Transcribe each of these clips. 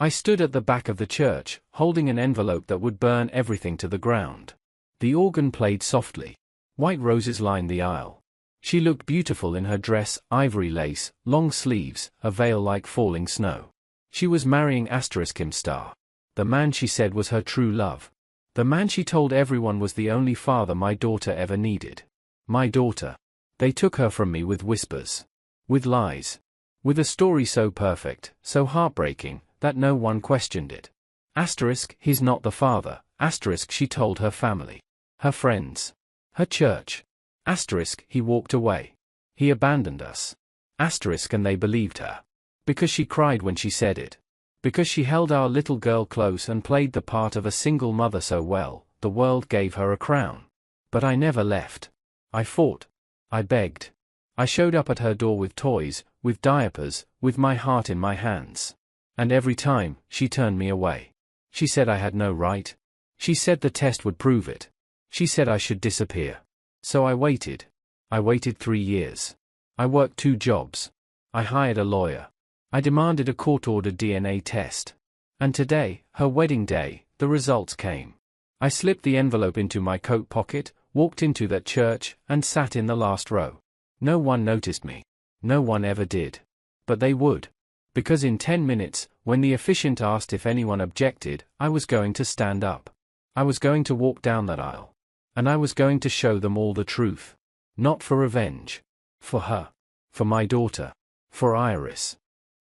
I stood at the back of the church, holding an envelope that would burn everything to the ground. The organ played softly. White roses lined the aisle. She looked beautiful in her dress, ivory lace, long sleeves, a veil like falling snow. She was marrying Kim Star. The man she said was her true love. The man she told everyone was the only father my daughter ever needed. My daughter. They took her from me with whispers. With lies. With a story so perfect, so heartbreaking, that no one questioned it. He's not the father. She told her family. Her friends. Her church. He walked away. He abandoned us. And they believed her. Because she cried when she said it. Because she held our little girl close and played the part of a single mother so well, the world gave her a crown. But I never left. I fought. I begged. I showed up at her door with toys, with diapers, with my heart in my hands. And every time, she turned me away. She said I had no right. She said the test would prove it. She said I should disappear. So I waited. I waited 3 years. I worked 2 jobs. I hired a lawyer. I demanded a court-ordered DNA test. And today, her wedding day, the results came. I slipped the envelope into my coat pocket, walked into that church, and sat in the last row. No one noticed me. No one ever did. But they would. Because in 10 minutes, when the officiant asked if anyone objected, I was going to stand up. I was going to walk down that aisle. And I was going to show them all the truth. Not for revenge. For her. For my daughter. For Iris.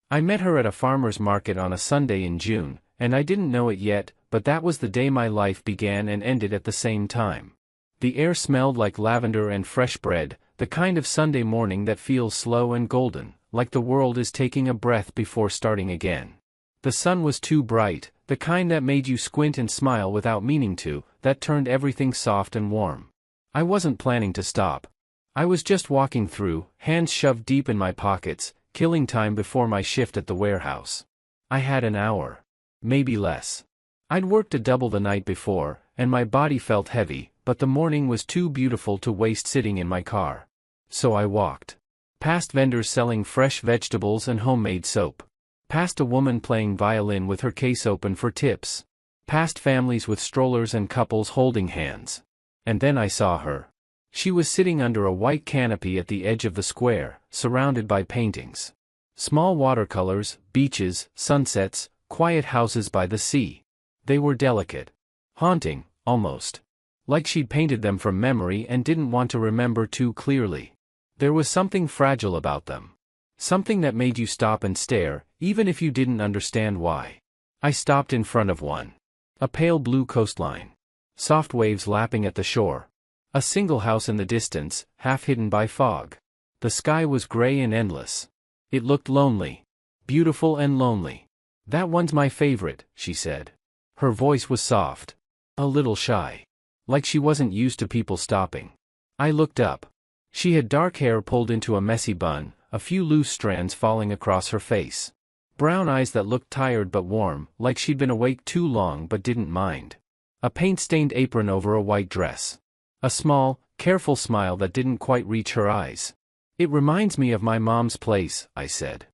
I met her at a farmer's market on a Sunday in June, and I didn't know it yet, but that was the day my life began and ended at the same time. The air smelled like lavender and fresh bread, the kind of Sunday morning that feels slow and golden, like the world is taking a breath before starting again. The sun was too bright, the kind that made you squint and smile without meaning to, that turned everything soft and warm. I wasn't planning to stop. I was just walking through, hands shoved deep in my pockets, killing time before my shift at the warehouse. I had an hour. Maybe less. I'd worked a double the night before, and my body felt heavy, but the morning was too beautiful to waste sitting in my car. So I walked. Past vendors selling fresh vegetables and homemade soap. Past a woman playing violin with her case open for tips. Past families with strollers and couples holding hands. And then I saw her. She was sitting under a white canopy at the edge of the square, surrounded by paintings. Small watercolors, beaches, sunsets, quiet houses by the sea. They were delicate. Haunting, almost. Like she'd painted them from memory and didn't want to remember too clearly. There was something fragile about them. Something that made you stop and stare, even if you didn't understand why. I stopped in front of one. A pale blue coastline. Soft waves lapping at the shore. A single house in the distance, half hidden by fog. The sky was gray and endless. It looked lonely. Beautiful and lonely. That one's my favorite, she said. Her voice was soft. A little shy. Like she wasn't used to people stopping. I looked up. She had dark hair pulled into a messy bun, a few loose strands falling across her face. Brown eyes that looked tired but warm, like she'd been awake too long but didn't mind. A paint-stained apron over a white dress. A small, careful smile that didn't quite reach her eyes. It reminds me of my mom's place, I said.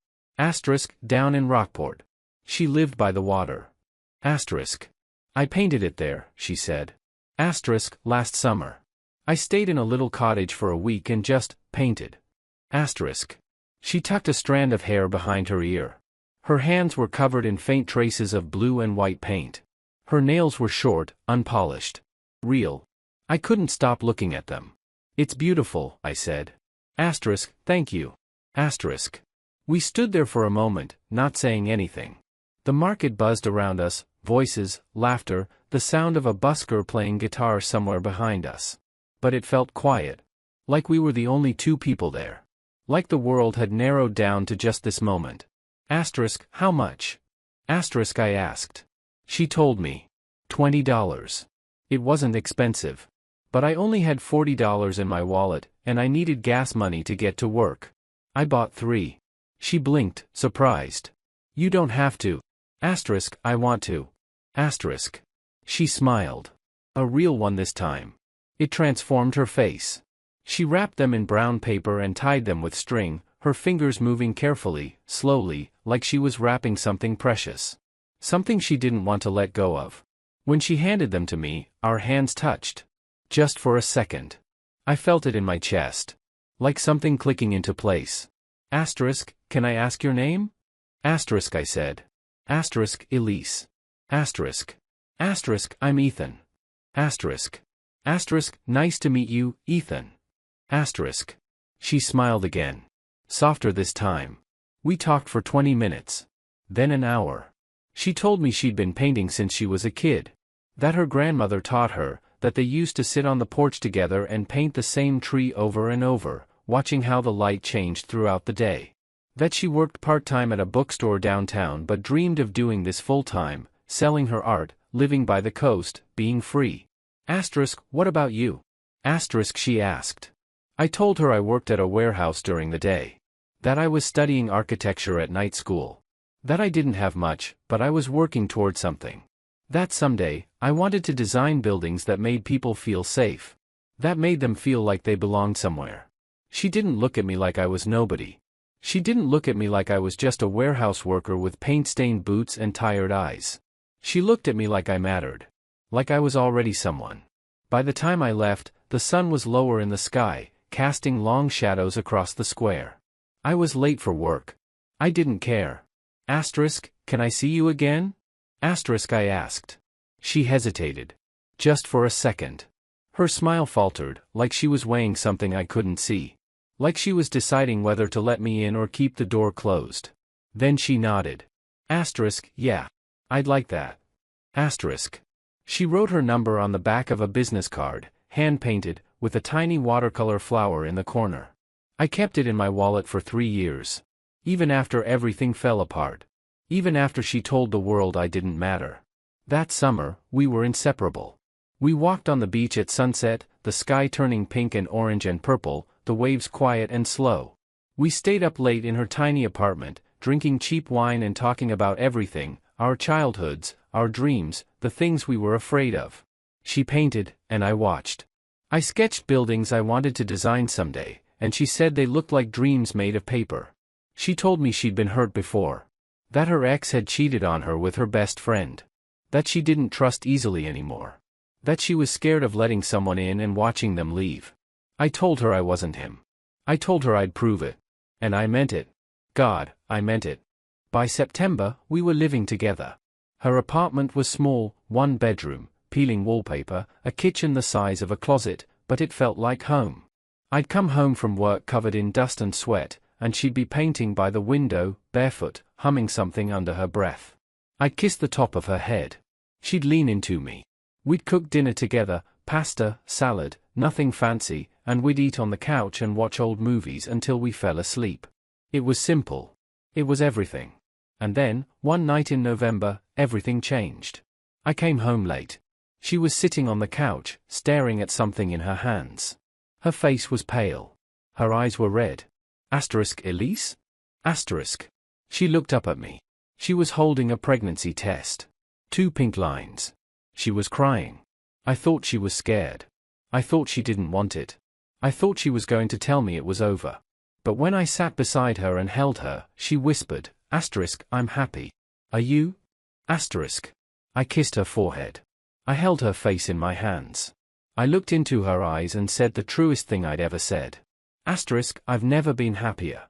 Down in Rockport. She lived by the water. I painted it there, she said. Last summer. I stayed in a little cottage for a week and just painted. She tucked a strand of hair behind her ear. Her hands were covered in faint traces of blue and white paint. Her nails were short, unpolished. Real. I couldn't stop looking at them. It's beautiful, I said. Thank you. We stood there for a moment, not saying anything. The market buzzed around us, voices, laughter, the sound of a busker playing guitar somewhere behind us. But it felt quiet. Like we were the only 2 people there. Like the world had narrowed down to just this moment. How much? I asked. She told me. $20. It wasn't expensive. But I only had $40 in my wallet, and I needed gas money to get to work. I bought 3. She blinked, surprised. You don't have to. I want to. She smiled. A real one this time. It transformed her face. She wrapped them in brown paper and tied them with string, her fingers moving carefully, slowly, like she was wrapping something precious. Something she didn't want to let go of. When she handed them to me, our hands touched. Just for a second. I felt it in my chest. Like something clicking into place. Asterisk, can I ask your name? Asterisk, I said. Asterisk, Elise. Asterisk. Asterisk, I'm Ethan. Asterisk. Asterisk, nice to meet you, Ethan. Asterisk. She smiled again. Softer this time. We talked for 20 minutes. Then an hour. She told me she'd been painting since she was a kid. That her grandmother taught her, that they used to sit on the porch together and paint the same tree over and over, watching how the light changed throughout the day. That she worked part-time at a bookstore downtown but dreamed of doing this full-time, selling her art, living by the coast, being free. Asterisk, what about you? Asterisk, she asked. I told her I worked at a warehouse during the day. That I was studying architecture at night school. That I didn't have much, but I was working toward something. That someday, I wanted to design buildings that made people feel safe. That made them feel like they belonged somewhere. She didn't look at me like I was nobody. She didn't look at me like I was just a warehouse worker with paint-stained boots and tired eyes. She looked at me like I mattered. Like I was already someone. By the time I left, the sun was lower in the sky, casting long shadows across the square. I was late for work. I didn't care. Asterisk, can I see you again? Asterisk, I asked. She hesitated. Just for a second. Her smile faltered, like she was weighing something I couldn't see. Like she was deciding whether to let me in or keep the door closed. Then she nodded. Asterisk, yeah. I'd like that. Asterisk. She wrote her number on the back of a business card, hand-painted, with a tiny watercolor flower in the corner. I kept it in my wallet for 3 years. Even after everything fell apart. Even after she told the world I didn't matter. That summer, we were inseparable. We walked on the beach at sunset, the sky turning pink and orange and purple, the waves quiet and slow. We stayed up late in her tiny apartment, drinking cheap wine and talking about everything, our childhoods, our dreams, the things we were afraid of. She painted, and I watched. I sketched buildings I wanted to design someday, and she said they looked like dreams made of paper. She told me she'd been hurt before. That her ex had cheated on her with her best friend. That she didn't trust easily anymore. That she was scared of letting someone in and watching them leave. I told her I wasn't him. I told her I'd prove it. And I meant it. God, I meant it. By September, we were living together. Her apartment was small, 1 bedroom, peeling wallpaper, a kitchen the size of a closet, but it felt like home. I'd come home from work covered in dust and sweat, and she'd be painting by the window, barefoot, humming something under her breath. I'd kiss the top of her head. She'd lean into me. We'd cook dinner together, pasta, salad, nothing fancy, and we'd eat on the couch and watch old movies until we fell asleep. It was simple. It was everything. And then, one night in November, everything changed. I came home late. She was sitting on the couch, staring at something in her hands. Her face was pale. Her eyes were red. Asterisk, Elise? Asterisk. She looked up at me. She was holding a pregnancy test. 2 pink lines. She was crying. I thought she was scared. I thought she didn't want it. I thought she was going to tell me it was over. But when I sat beside her and held her, she whispered, Asterisk, I'm happy. Are you? Asterisk. I kissed her forehead. I held her face in my hands. I looked into her eyes and said the truest thing I'd ever said. Asterisk, I've never been happier.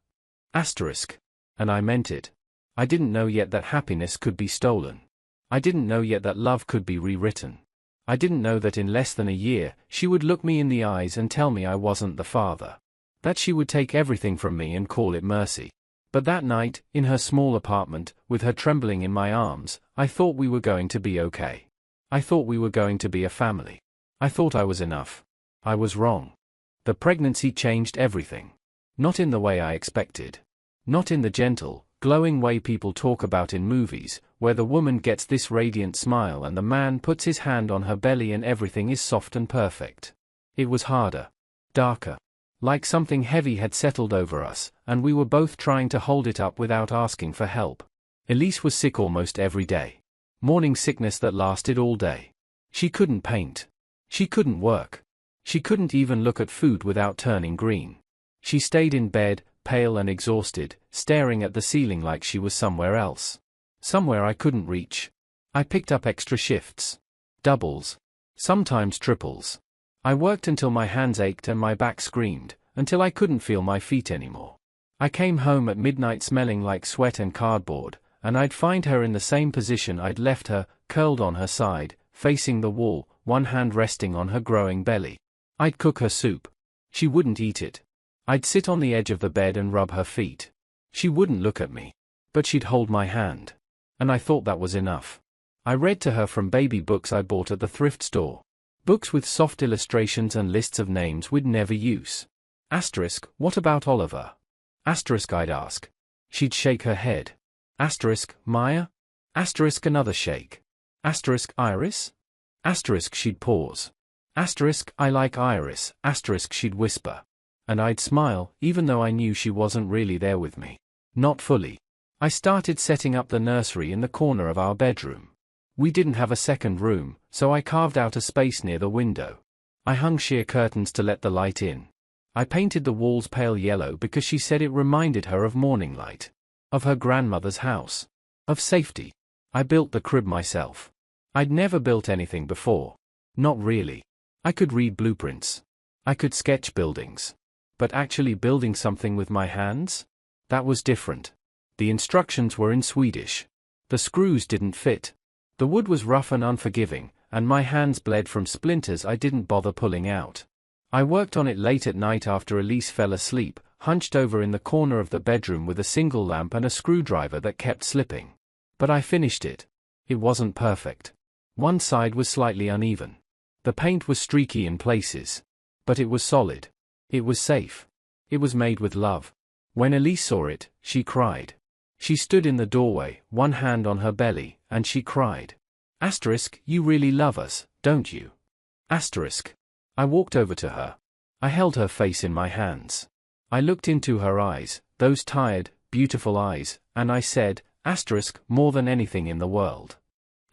Asterisk. And I meant it. I didn't know yet that happiness could be stolen. I didn't know yet that love could be rewritten. I didn't know that in less than a year, she would look me in the eyes and tell me I wasn't the father. That she would take everything from me and call it mercy. But that night, in her small apartment, with her trembling in my arms, I thought we were going to be okay. I thought we were going to be a family. I thought I was enough. I was wrong. The pregnancy changed everything. Not in the way I expected. Not in the gentle, glowing way people talk about in movies, where the woman gets this radiant smile and the man puts his hand on her belly and everything is soft and perfect. It was harder. Darker. Like something heavy had settled over us, and we were both trying to hold it up without asking for help. Elise was sick almost every day. Morning sickness that lasted all day. She couldn't paint. She couldn't work. She couldn't even look at food without turning green. She stayed in bed, pale and exhausted, staring at the ceiling like she was somewhere else. somewhere I couldn't reach. I picked up extra shifts. Doubles. Sometimes triples. I worked until my hands ached and my back screamed, until I couldn't feel my feet anymore. I came home at midnight smelling like sweat and cardboard, and I'd find her in the same position I'd left her, curled on her side, facing the wall, one hand resting on her growing belly. I'd cook her soup. She wouldn't eat it. I'd sit on the edge of the bed and rub her feet. She wouldn't look at me. But she'd hold my hand. And I thought that was enough. I read to her from baby books I bought at the thrift store. Books with soft illustrations and lists of names we'd never use. Asterisk, what about Oliver? Asterisk, I'd ask. She'd shake her head. Asterisk, Maya? Asterisk, another shake. Asterisk, Iris? Asterisk, she'd pause. Asterisk, I like Iris. Asterisk, she'd whisper. And I'd smile, even though I knew she wasn't really there with me. Not fully. I started setting up the nursery in the corner of our bedroom. We didn't have a second room, so I carved out a space near the window. I hung sheer curtains to let the light in. I painted the walls pale yellow because she said it reminded her of morning light. Of her grandmother's house. Of safety. I built the crib myself. I'd never built anything before. Not really. I could read blueprints. I could sketch buildings. But actually building something with my hands? That was different. The instructions were in Swedish. The screws didn't fit. The wood was rough and unforgiving, and my hands bled from splinters I didn't bother pulling out. I worked on it late at night after Elise fell asleep, hunched over in the corner of the bedroom with a single lamp and a screwdriver that kept slipping. But I finished it. It wasn't perfect. One side was slightly uneven. The paint was streaky in places. But it was solid. It was safe. It was made with love. When Elise saw it, she cried. She stood in the doorway, one hand on her belly, and she cried. Asterisk, you really love us, don't you? Asterisk. I walked over to her. I held her face in my hands. I looked into her eyes, those tired, beautiful eyes, and I said, asterisk, more than anything in the world.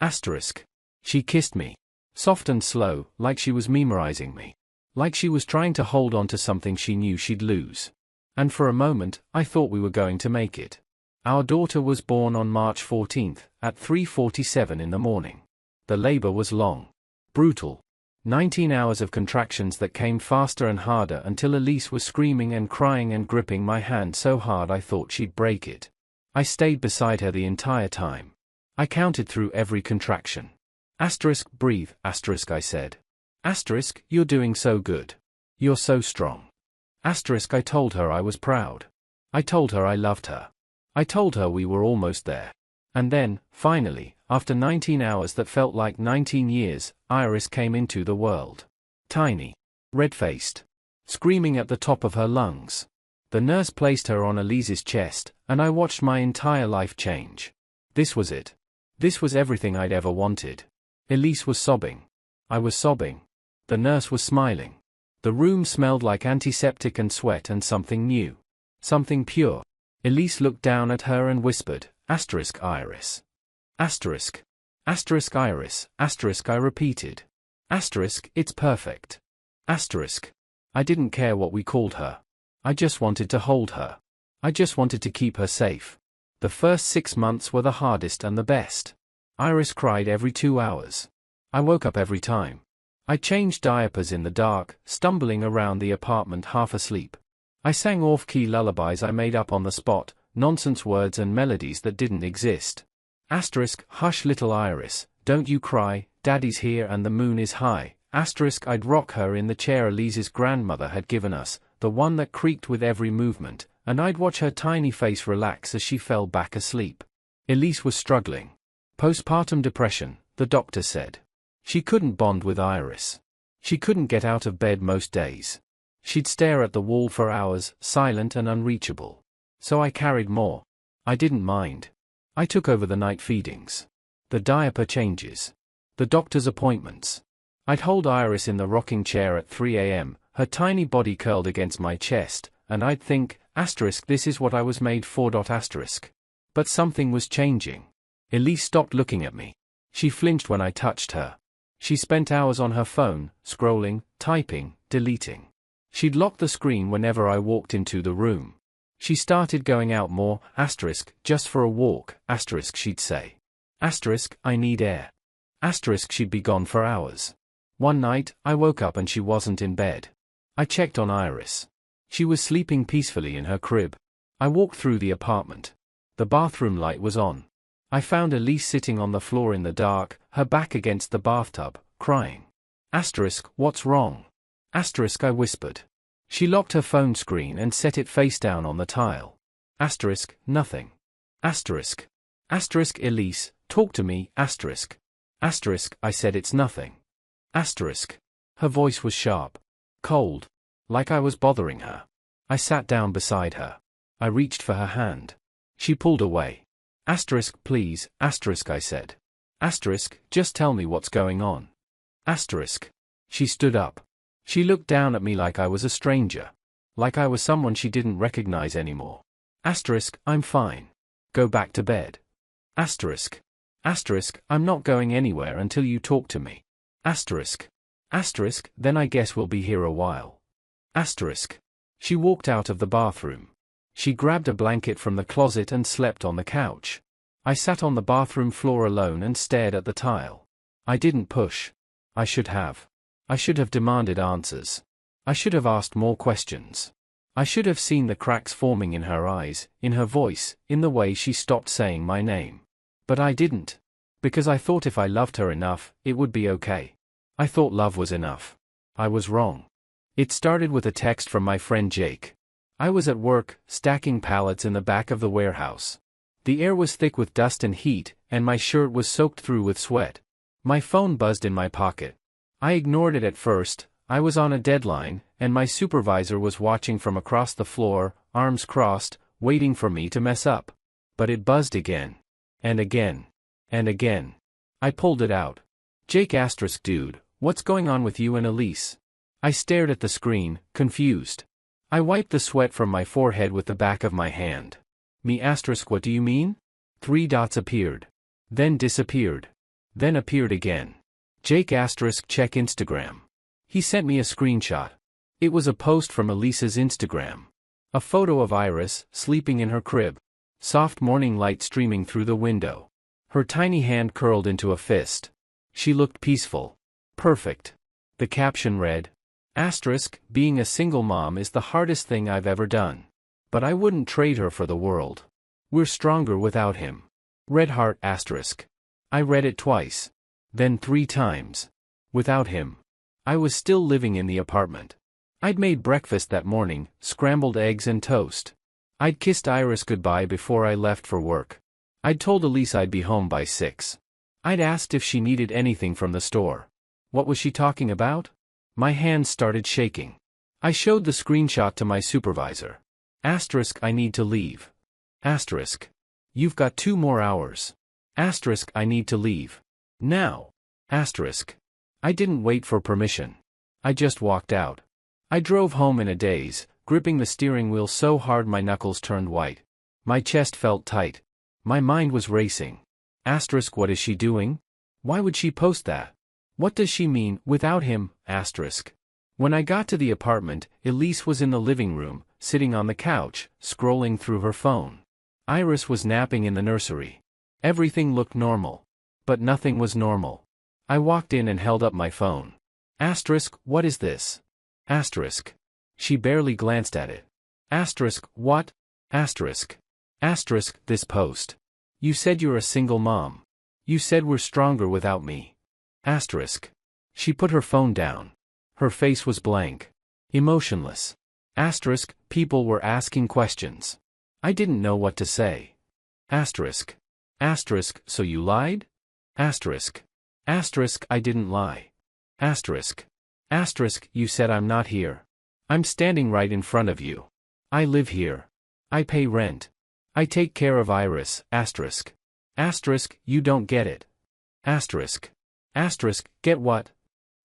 Asterisk. She kissed me. Soft and slow, like she was memorizing me. Like she was trying to hold on to something she knew she'd lose. And for a moment, I thought we were going to make it. Our daughter was born on March 14th, at 3:47 in the morning. The labor was long. Brutal. 19 hours of contractions that came faster and harder until Elise was screaming and crying and gripping my hand so hard I thought she'd break it. I stayed beside her the entire time. I counted through every contraction. Asterisk, breathe, asterisk, I said. Asterisk, you're doing so good. You're so strong. Asterisk, I told her I was proud. I told her I loved her. I told her we were almost there. And then, finally, after 19 hours that felt like 19 years, Iris came into the world. Tiny. Red-faced. Screaming at the top of her lungs. The nurse placed her on Elise's chest, and I watched my entire life change. This was it. This was everything I'd ever wanted. Elise was sobbing. I was sobbing. The nurse was smiling. The room smelled like antiseptic and sweat and something new. Something pure. Elise looked down at her and whispered, asterisk, Iris. Asterisk. Asterisk, Iris. Asterisk, I repeated. Asterisk, it's perfect. Asterisk. I didn't care what we called her. I just wanted to hold her. I just wanted to keep her safe. The first 6 months were the hardest and the best. Iris cried every 2 hours. I woke up every time. I changed diapers in the dark, stumbling around the apartment half asleep. I sang off-key lullabies I made up on the spot, nonsense words and melodies that didn't exist. Asterisk, hush little Iris, don't you cry, Daddy's here and the moon is high. Asterisk, I'd rock her in the chair Elise's grandmother had given us, the one that creaked with every movement, and I'd watch her tiny face relax as she fell back asleep. Elise was struggling. Postpartum depression, the doctor said. She couldn't bond with Iris. She couldn't get out of bed most days. She'd stare at the wall for hours, silent and unreachable. So I carried more. I didn't mind. I took over the night feedings. The diaper changes. The doctor's appointments. I'd hold Iris in the rocking chair at 3 a.m., her tiny body curled against my chest, and I'd think, asterisk, this is what I was made for. Asterisk. But something was changing. Elise stopped looking at me. She flinched when I touched her. She spent hours on her phone, scrolling, typing, deleting. She'd lock the screen whenever I walked into the room. She started going out more, asterisk, just for a walk, asterisk she'd say. Asterisk, I need air. Asterisk she'd be gone for hours. One night, I woke up and she wasn't in bed. I checked on Iris. She was sleeping peacefully in her crib. I walked through the apartment. The bathroom light was on. I found Elise sitting on the floor in the dark, her back against the bathtub, crying. Asterisk, what's wrong? Asterisk, I whispered. She locked her phone screen and set it face down on the tile. Asterisk, nothing. Asterisk. Asterisk, Elise, talk to me, asterisk. Asterisk, I said it's nothing. Asterisk. Her voice was sharp. Cold. Like I was bothering her. I sat down beside her. I reached for her hand. She pulled away. Asterisk, please, asterisk, I said. Asterisk, just tell me what's going on. Asterisk. She stood up. She looked down at me like I was a stranger. Like I was someone she didn't recognize anymore. Asterisk, I'm fine. Go back to bed. Asterisk. Asterisk, I'm not going anywhere until you talk to me. Asterisk. Asterisk, then I guess we'll be here a while. Asterisk. She walked out of the bathroom. She grabbed a blanket from the closet and slept on the couch. I sat on the bathroom floor alone and stared at the tile. I didn't push. I should have. I should have demanded answers. I should have asked more questions. I should have seen the cracks forming in her eyes, in her voice, in the way she stopped saying my name. But I didn't. Because I thought if I loved her enough, it would be okay. I thought love was enough. I was wrong. It started with a text from my friend Jake. I was at work, stacking pallets in the back of the warehouse. The air was thick with dust and heat, and my shirt was soaked through with sweat. My phone buzzed in my pocket. I ignored it at first. I was on a deadline, and my supervisor was watching from across the floor, arms crossed, waiting for me to mess up. But it buzzed again. And again. And again. I pulled it out. Jake asterisk dude, what's going on with you and Elise? I stared at the screen, confused. I wiped the sweat from my forehead with the back of my hand. Me asterisk, what do you mean? 3 dots appeared. Then disappeared. Then appeared again. Jake asterisk check Instagram. He sent me a screenshot. It was a post from Elise's Instagram. A photo of Iris, sleeping in her crib. Soft morning light streaming through the window. Her tiny hand curled into a fist. She looked peaceful. Perfect. The caption read, asterisk, being a single mom is the hardest thing I've ever done. But I wouldn't trade her for the world. We're stronger without him. Red heart asterisk. I read it twice. Then 3 times. Without him. I was still living in the apartment. I'd made breakfast that morning, scrambled eggs and toast. I'd kissed Iris goodbye before I left for work. I'd told Elise I'd be home by 6. I'd asked if she needed anything from the store. What was she talking about? My hands started shaking. I showed the screenshot to my supervisor. Asterisk, I need to leave. Asterisk. You've got 2 more hours. Asterisk, I need to leave. Now. Asterisk. I didn't wait for permission. I just walked out. I drove home in a daze, gripping the steering wheel so hard my knuckles turned white. My chest felt tight. My mind was racing. Asterisk, what is she doing? Why would she post that? What does she mean, without him, asterisk? When I got to the apartment, Elise was in the living room, sitting on the couch, scrolling through her phone. Iris was napping in the nursery. Everything looked normal. But nothing was normal. I walked in and held up my phone. Asterisk, what is this? Asterisk. She barely glanced at it. Asterisk, what? Asterisk. Asterisk, this post. You said you're a single mom. You said we're stronger without me. Asterisk. She put her phone down. Her face was blank. Emotionless. Asterisk, people were asking questions. I didn't know what to say. Asterisk. Asterisk, so you lied? Asterisk. Asterisk, I didn't lie. Asterisk. Asterisk, you said I'm not here. I'm standing right in front of you. I live here. I pay rent. I take care of Iris, asterisk. Asterisk, you don't get it. Asterisk. Asterisk, get what?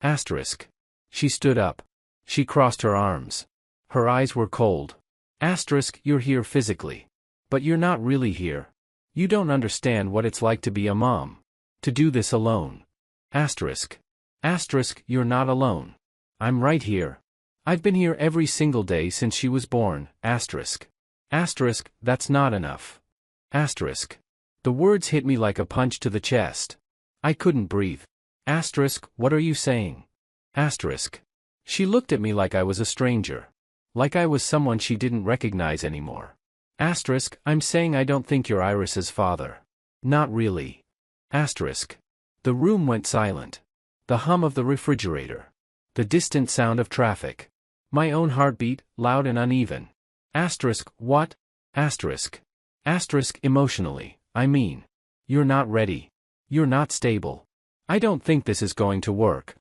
Asterisk. She stood up. She crossed her arms. Her eyes were cold. Asterisk, you're here physically. But you're not really here. You don't understand what it's like to be a mom. To do this alone. Asterisk. Asterisk, you're not alone. I'm right here. I've been here every single day since she was born, asterisk. Asterisk, that's not enough. Asterisk. The words hit me like a punch to the chest. I couldn't breathe. Asterisk, what are you saying? Asterisk. She looked at me like I was a stranger. Like I was someone she didn't recognize anymore. Asterisk, I'm saying I don't think you're Iris's father. Not really. Asterisk. The room went silent. The hum of the refrigerator. The distant sound of traffic. My own heartbeat, loud and uneven. Asterisk, what? Asterisk. Asterisk, emotionally, I mean. You're not ready. You're not stable. I don't think this is going to work.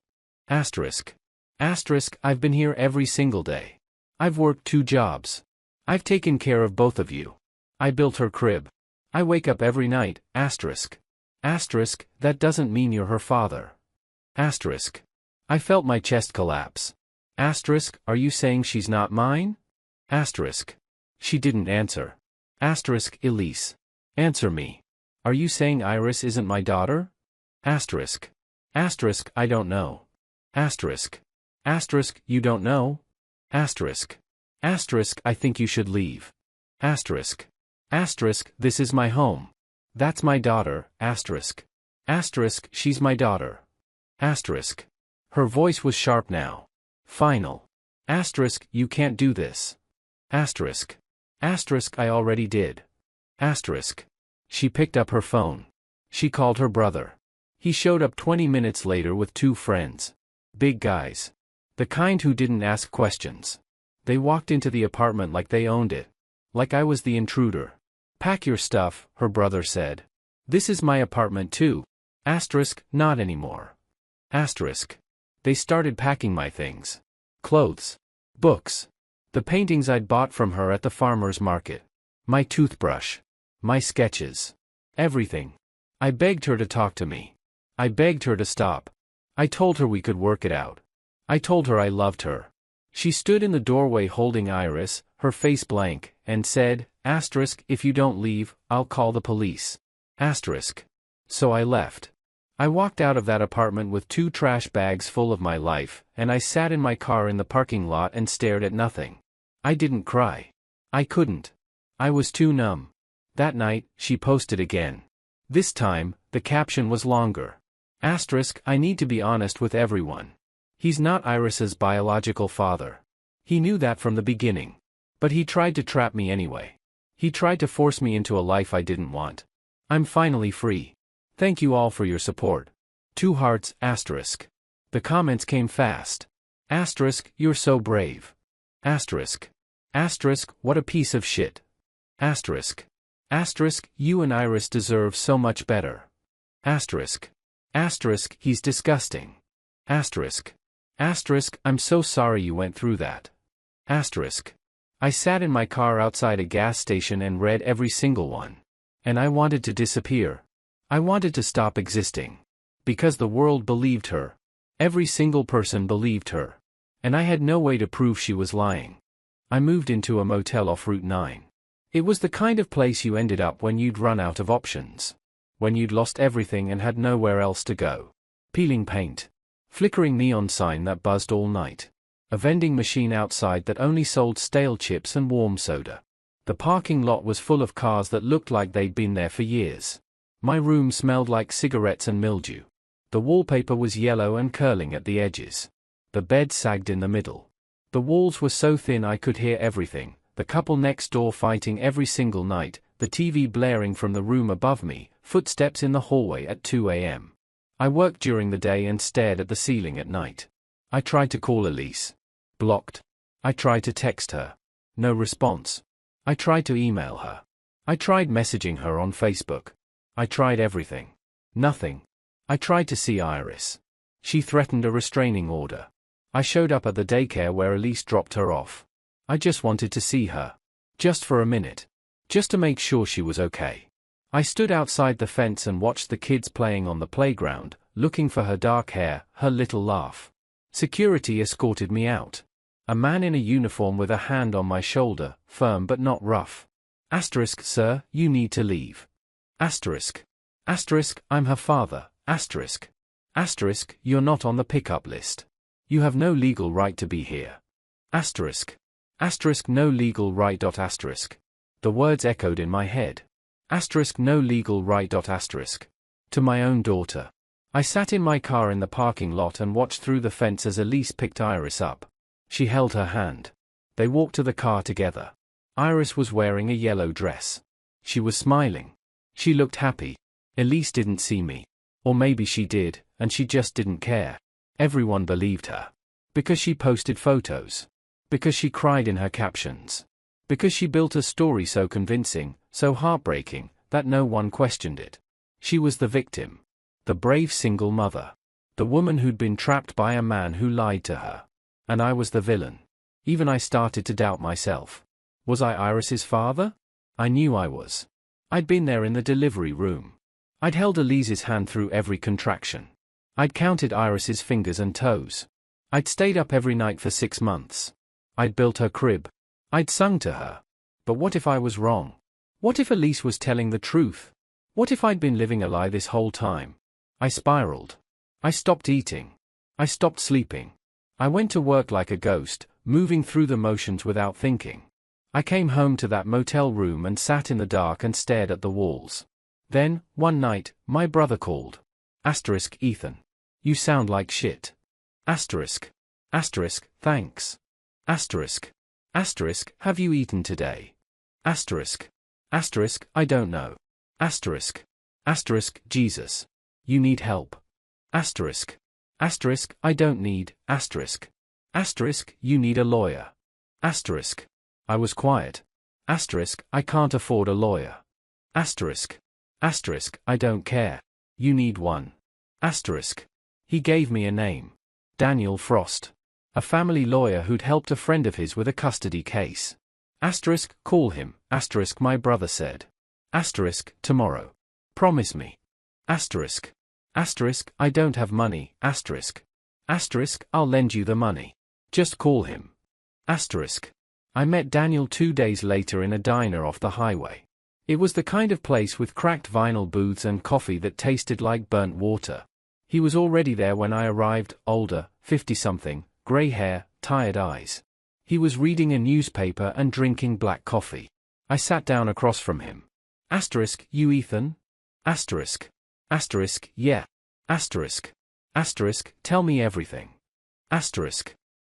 Asterisk. Asterisk, I've been here every single day. I've worked 2 jobs. I've taken care of both of you. I built her crib. I wake up every night, asterisk. Asterisk, that doesn't mean you're her father. Asterisk. I felt my chest collapse. Asterisk, are you saying she's not mine? Asterisk. She didn't answer. Asterisk, Elise. Answer me. Are you saying Iris isn't my daughter? Asterisk. Asterisk, I don't know. Asterisk. Asterisk, you don't know? Asterisk. Asterisk, I think you should leave. Asterisk. Asterisk, this is my home. That's my daughter, asterisk. Asterisk, she's my daughter. Asterisk. Her voice was sharp now. Final. Asterisk, you can't do this. Asterisk. Asterisk, I already did. Asterisk. She picked up her phone. She called her brother. He showed up 20 minutes later with 2 friends. Big guys. The kind who didn't ask questions. They walked into the apartment like they owned it. Like I was the intruder. Pack your stuff, her brother said. This is my apartment too. Asterisk, not anymore. Asterisk. They started packing my things. Clothes. Books. The paintings I'd bought from her at the farmer's market. My toothbrush. My sketches. Everything. I begged her to talk to me. I begged her to stop. I told her we could work it out. I told her I loved her. She stood in the doorway holding Iris, her face blank, and said, asterisk, if you don't leave, I'll call the police. Asterisk. So I left. I walked out of that apartment with 2 trash bags full of my life, and I sat in my car in the parking lot and stared at nothing. I didn't cry. I couldn't. I was too numb. That night, she posted again. This time, the caption was longer. Asterisk, I need to be honest with everyone. He's not Iris's biological father. He knew that from the beginning. But he tried to trap me anyway. He tried to force me into a life I didn't want. I'm finally free. Thank you all for your support. 2 hearts, asterisk. The comments came fast. Asterisk, you're so brave. Asterisk. Asterisk, what a piece of shit. Asterisk. Asterisk, you and Iris deserve so much better. Asterisk. Asterisk, he's disgusting. Asterisk. Asterisk, I'm so sorry you went through that. Asterisk. I sat in my car outside a gas station and read every single one. And I wanted to disappear. I wanted to stop existing. Because the world believed her. Every single person believed her. And I had no way to prove she was lying. I moved into a motel off Route 9. It was the kind of place you ended up when you'd run out of options. When you'd lost everything and had nowhere else to go. Peeling paint. Flickering neon sign that buzzed all night. A vending machine outside that only sold stale chips and warm soda. The parking lot was full of cars that looked like they'd been there for years. My room smelled like cigarettes and mildew. The wallpaper was yellow and curling at the edges. The bed sagged in the middle. The walls were so thin I could hear everything, the couple next door fighting every single night, the TV blaring from the room above me, footsteps in the hallway at 2 a.m. I worked during the day and stared at the ceiling at night. I tried to call Elise. Blocked. I tried to text her. No response. I tried to email her. I tried messaging her on Facebook. I tried everything. Nothing. I tried to see Iris. She threatened a restraining order. I showed up at the daycare where Elise dropped her off. I just wanted to see her. Just for a minute. Just to make sure she was okay. I stood outside the fence and watched the kids playing on the playground, looking for her dark hair, her little laugh. Security escorted me out. A man in a uniform with a hand on my shoulder, firm but not rough. Asterisk, sir, you need to leave. Asterisk. Asterisk, I'm her father. Asterisk. Asterisk, you're not on the pickup list. You have no legal right to be here. Asterisk. Asterisk, no legal right. Asterisk. The words echoed in my head. No legal right. To my own daughter. I sat in my car in the parking lot and watched through the fence as Elise picked Iris up. She held her hand. They walked to the car together. Iris was wearing a yellow dress. She was smiling. She looked happy. Elise didn't see me. Or maybe she did, and she just didn't care. Everyone believed her. Because she posted photos. Because she cried in her captions. Because she built a story so convincing, so heartbreaking, that no one questioned it. She was the victim. The brave single mother. The woman who'd been trapped by a man who lied to her. And I was the villain. Even I started to doubt myself. Was I Iris's father? I knew I was. I'd been there in the delivery room. I'd held Elise's hand through every contraction. I'd counted Iris's fingers and toes. I'd stayed up every night for 6 months. I'd built her crib. I'd sung to her. But what if I was wrong? What if Elise was telling the truth? What if I'd been living a lie this whole time? I spiraled. I stopped eating. I stopped sleeping. I went to work like a ghost, moving through the motions without thinking. I came home to that motel room and sat in the dark and stared at the walls. Then, one night, my brother called. Ethan. You sound like shit. Thanks. Have you eaten today? I don't know. Jesus. You need help. I don't need. You need a lawyer. I was quiet. I can't afford a lawyer. I don't care. You need one. He gave me a name. Daniel Frost. A family lawyer who'd helped a friend of his with a custody case. Call him. My brother said. Tomorrow. Promise me. I don't have money. I'll lend you the money. Just call him. I met Daniel 2 days later in a diner off the highway. It was the kind of place with cracked vinyl booths and coffee that tasted like burnt water. He was already there when I arrived, older, 50-something, gray hair, tired eyes. He was reading a newspaper and drinking black coffee. I sat down across from him. You Ethan? Yeah. Tell me everything.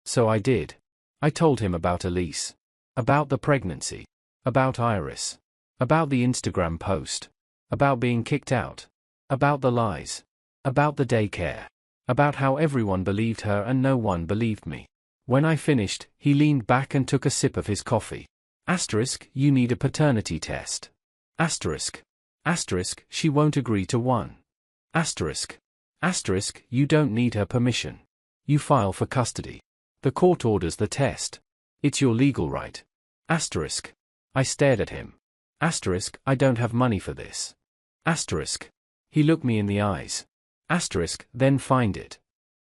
So I did. I told him about Elise. About the pregnancy. About Iris. About the Instagram post. About being kicked out. About the lies. About the daycare. About how everyone believed her and no one believed me. When I finished, he leaned back and took a sip of his coffee. You need a paternity test. She won't agree to one. You don't need her permission. You file for custody. The court orders the test. It's your legal right. I stared at him. I don't have money for this. He looked me in the eyes. Then find it.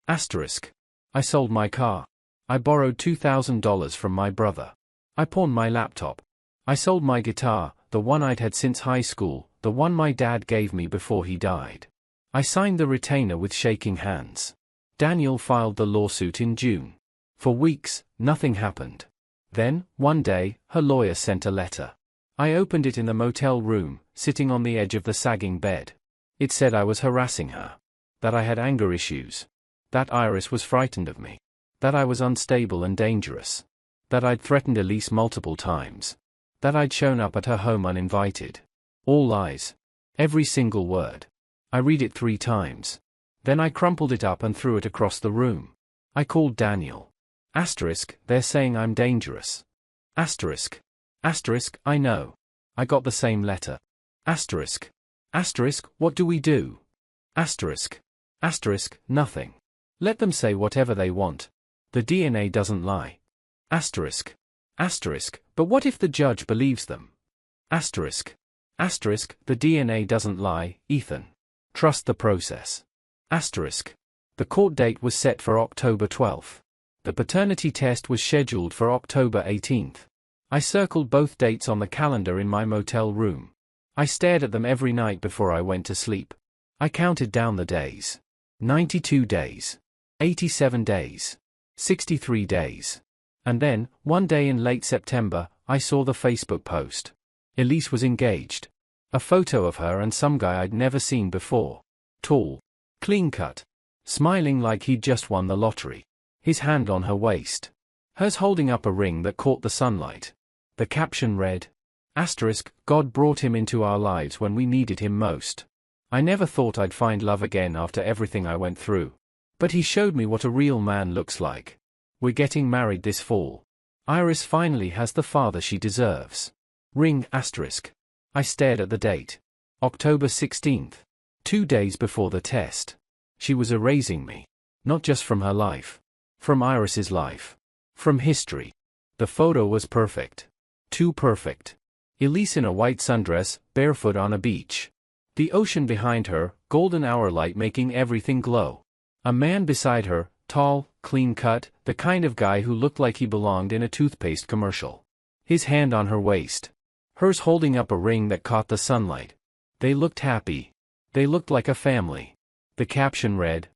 I sold my car. I borrowed $2,000 from my brother. I pawned my laptop. I sold my guitar, the one I'd had since high school, the one my dad gave me before he died. I signed the retainer with shaking hands. Daniel filed the lawsuit in June. For weeks, nothing happened. Then, one day, her lawyer sent a letter. I opened it in the motel room, sitting on the edge of the sagging bed. It said I was harassing her. That I had anger issues. That Iris was frightened of me. That I was unstable and dangerous. That I'd threatened Elise multiple times. That I'd shown up at her home uninvited. All lies. Every single word. I read it 3 times. Then I crumpled it up and threw it across the room. I called Daniel. They're saying I'm dangerous. I know. I got the same letter. What do we do? Nothing. Let them say whatever they want. The DNA doesn't lie. But what if the judge believes them? The DNA doesn't lie, Ethan. Trust the process. The court date was set for October 12th. The paternity test was scheduled for October 18th. I circled both dates on the calendar in my motel room. I stared at them every night before I went to sleep. I counted down the days. 92 days. 87 days. 63 days. And then, one day in late September, I saw the Facebook post. Elise was engaged. A photo of her and some guy I'd never seen before. Tall. Clean-cut. Smiling like he'd just won the lottery. His hand on her waist. Hers holding up a ring that caught the sunlight. The caption read, God brought him into our lives when we needed him most. I never thought I'd find love again after everything I went through. But he showed me what a real man looks like. We're getting married this fall. Iris finally has the father she deserves. Ring. I stared at the date. October 16th. 2 days before the test. She was erasing me. Not just from her life. From Iris's life. From history. The photo was perfect. Too perfect. Elise in a white sundress, barefoot on a beach. The ocean behind her, golden hour light making everything glow. A man beside her, tall, clean-cut, the kind of guy who looked like he belonged in a toothpaste commercial. His hand on her waist. Hers holding up a ring that caught the sunlight. They looked happy. They looked like a family. The caption read,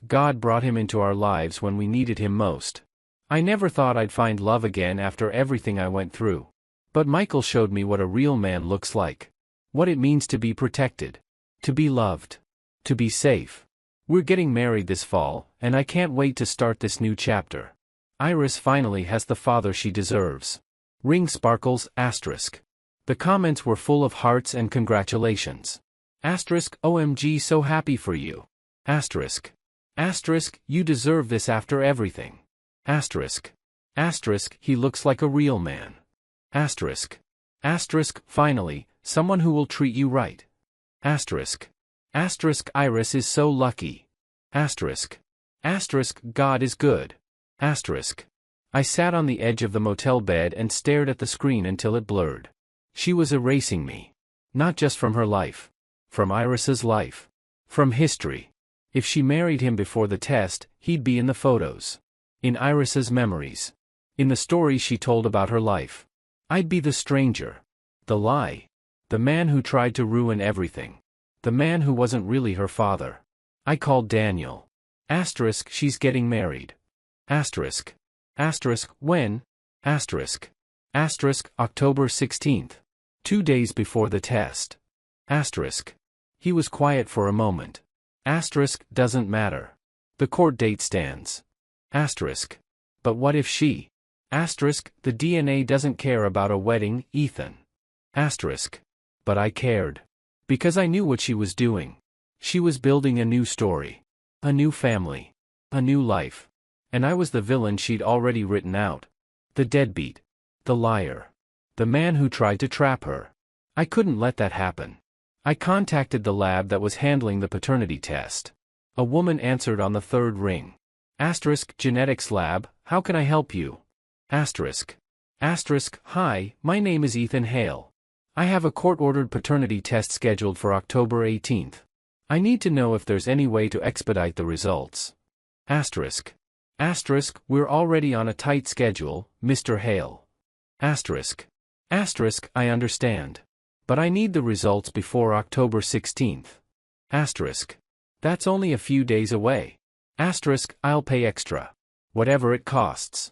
God brought him into our lives when we needed him most. I never thought I'd find love again after everything I went through. But Michael showed me what a real man looks like. What it means to be protected. To be loved. To be safe. We're getting married this fall, and I can't wait to start this new chapter. Iris finally has the father she deserves. Ring sparkles. The comments were full of hearts and congratulations. OMG, so happy for you. You deserve this after everything. He looks like a real man. Finally, someone who will treat you right. Iris is so lucky. God is good. I sat on the edge of the motel bed and stared at the screen until it blurred. She was erasing me. Not just from her life. From Iris's life. From history. If she married him before the test, he'd be in the photos. In Iris's memories. In the stories she told about her life. I'd be the stranger. The lie. The man who tried to ruin everything. The man who wasn't really her father. I called Daniel. She's getting married. When? October 16th. 2 days before the test. He was quiet for a moment. Doesn't matter. The court date stands. But what if she? The DNA doesn't care about a wedding, Ethan. But I cared. Because I knew what she was doing. She was building a new story. A new family. A new life. And I was the villain she'd already written out. The deadbeat. The liar. The man who tried to trap her. I couldn't let that happen. I contacted the lab that was handling the paternity test. A woman answered on the third ring. Genetics lab, how can I help you? Hi, my name is Ethan Hale. I have a court-ordered paternity test scheduled for October 18th. I need to know if there's any way to expedite the results. We're already on a tight schedule, Mr. Hale. I understand. But I need the results before October 16th. That's only a few days away. I'll pay extra. Whatever it costs.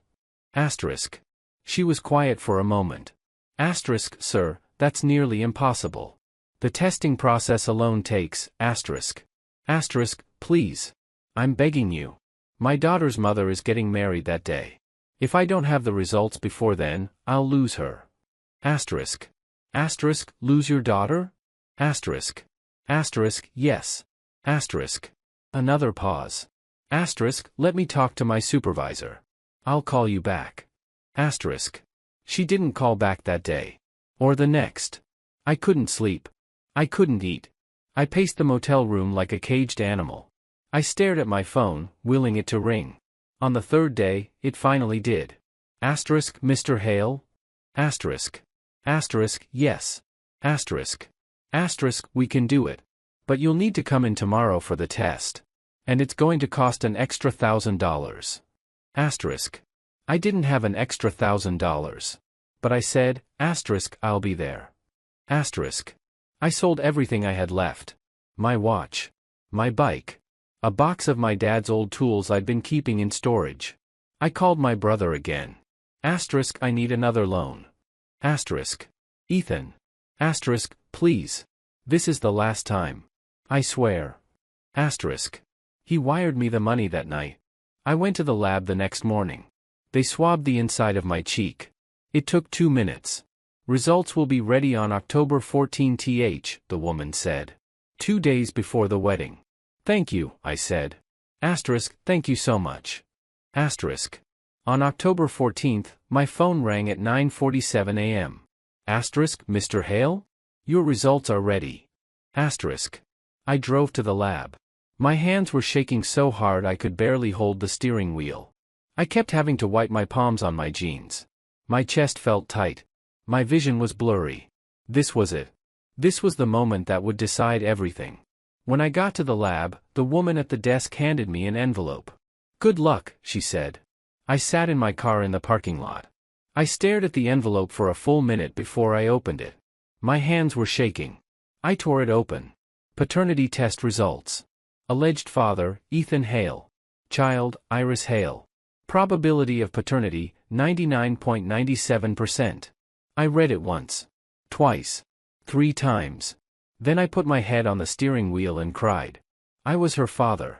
She was quiet for a moment. Sir, that's nearly impossible. The testing process alone takes, please. I'm begging you. My daughter's mother is getting married that day. If I don't have the results before then, I'll lose her. Lose your daughter? Yes. Another pause. Let me talk to my supervisor. I'll call you back. She didn't call back that day. Or the next. I couldn't sleep. I couldn't eat. I paced the motel room like a caged animal. I stared at my phone, willing it to ring. On the third day, it finally did. Mr. Hale? Yes. We can do it. But you'll need to come in tomorrow for the test. And it's going to cost an extra $1,000. I didn't have an extra $1,000. But I said, I'll be there. I sold everything I had left. My watch. My bike. A box of my dad's old tools I'd been keeping in storage. I called my brother again. I need another loan. Ethan. Asterisk, please. This is the last time. I swear. Asterisk. He wired me the money that night. I went to the lab the next morning. They swabbed the inside of my cheek. It took 2 minutes. Results will be ready on October 14th, the woman said. 2 days before the wedding. Thank you, I said. Asterisk, thank you so much. Asterisk. On October 14th, my phone rang at 9:47 a.m. Asterisk, Mr. Hale? Your results are ready. Asterisk. I drove to the lab. My hands were shaking so hard I could barely hold the steering wheel. I kept having to wipe my palms on my jeans. My chest felt tight. My vision was blurry. This was it. This was the moment that would decide everything. When I got to the lab, the woman at the desk handed me an envelope. Good luck, she said. I sat in my car in the parking lot. I stared at the envelope for a full minute before I opened it. My hands were shaking. I tore it open. Paternity test results. Alleged father, Ethan Hale. Child, Iris Hale. Probability of paternity, 99.97%. I read it once. Twice. 3 times. Then I put my head on the steering wheel and cried. I was her father.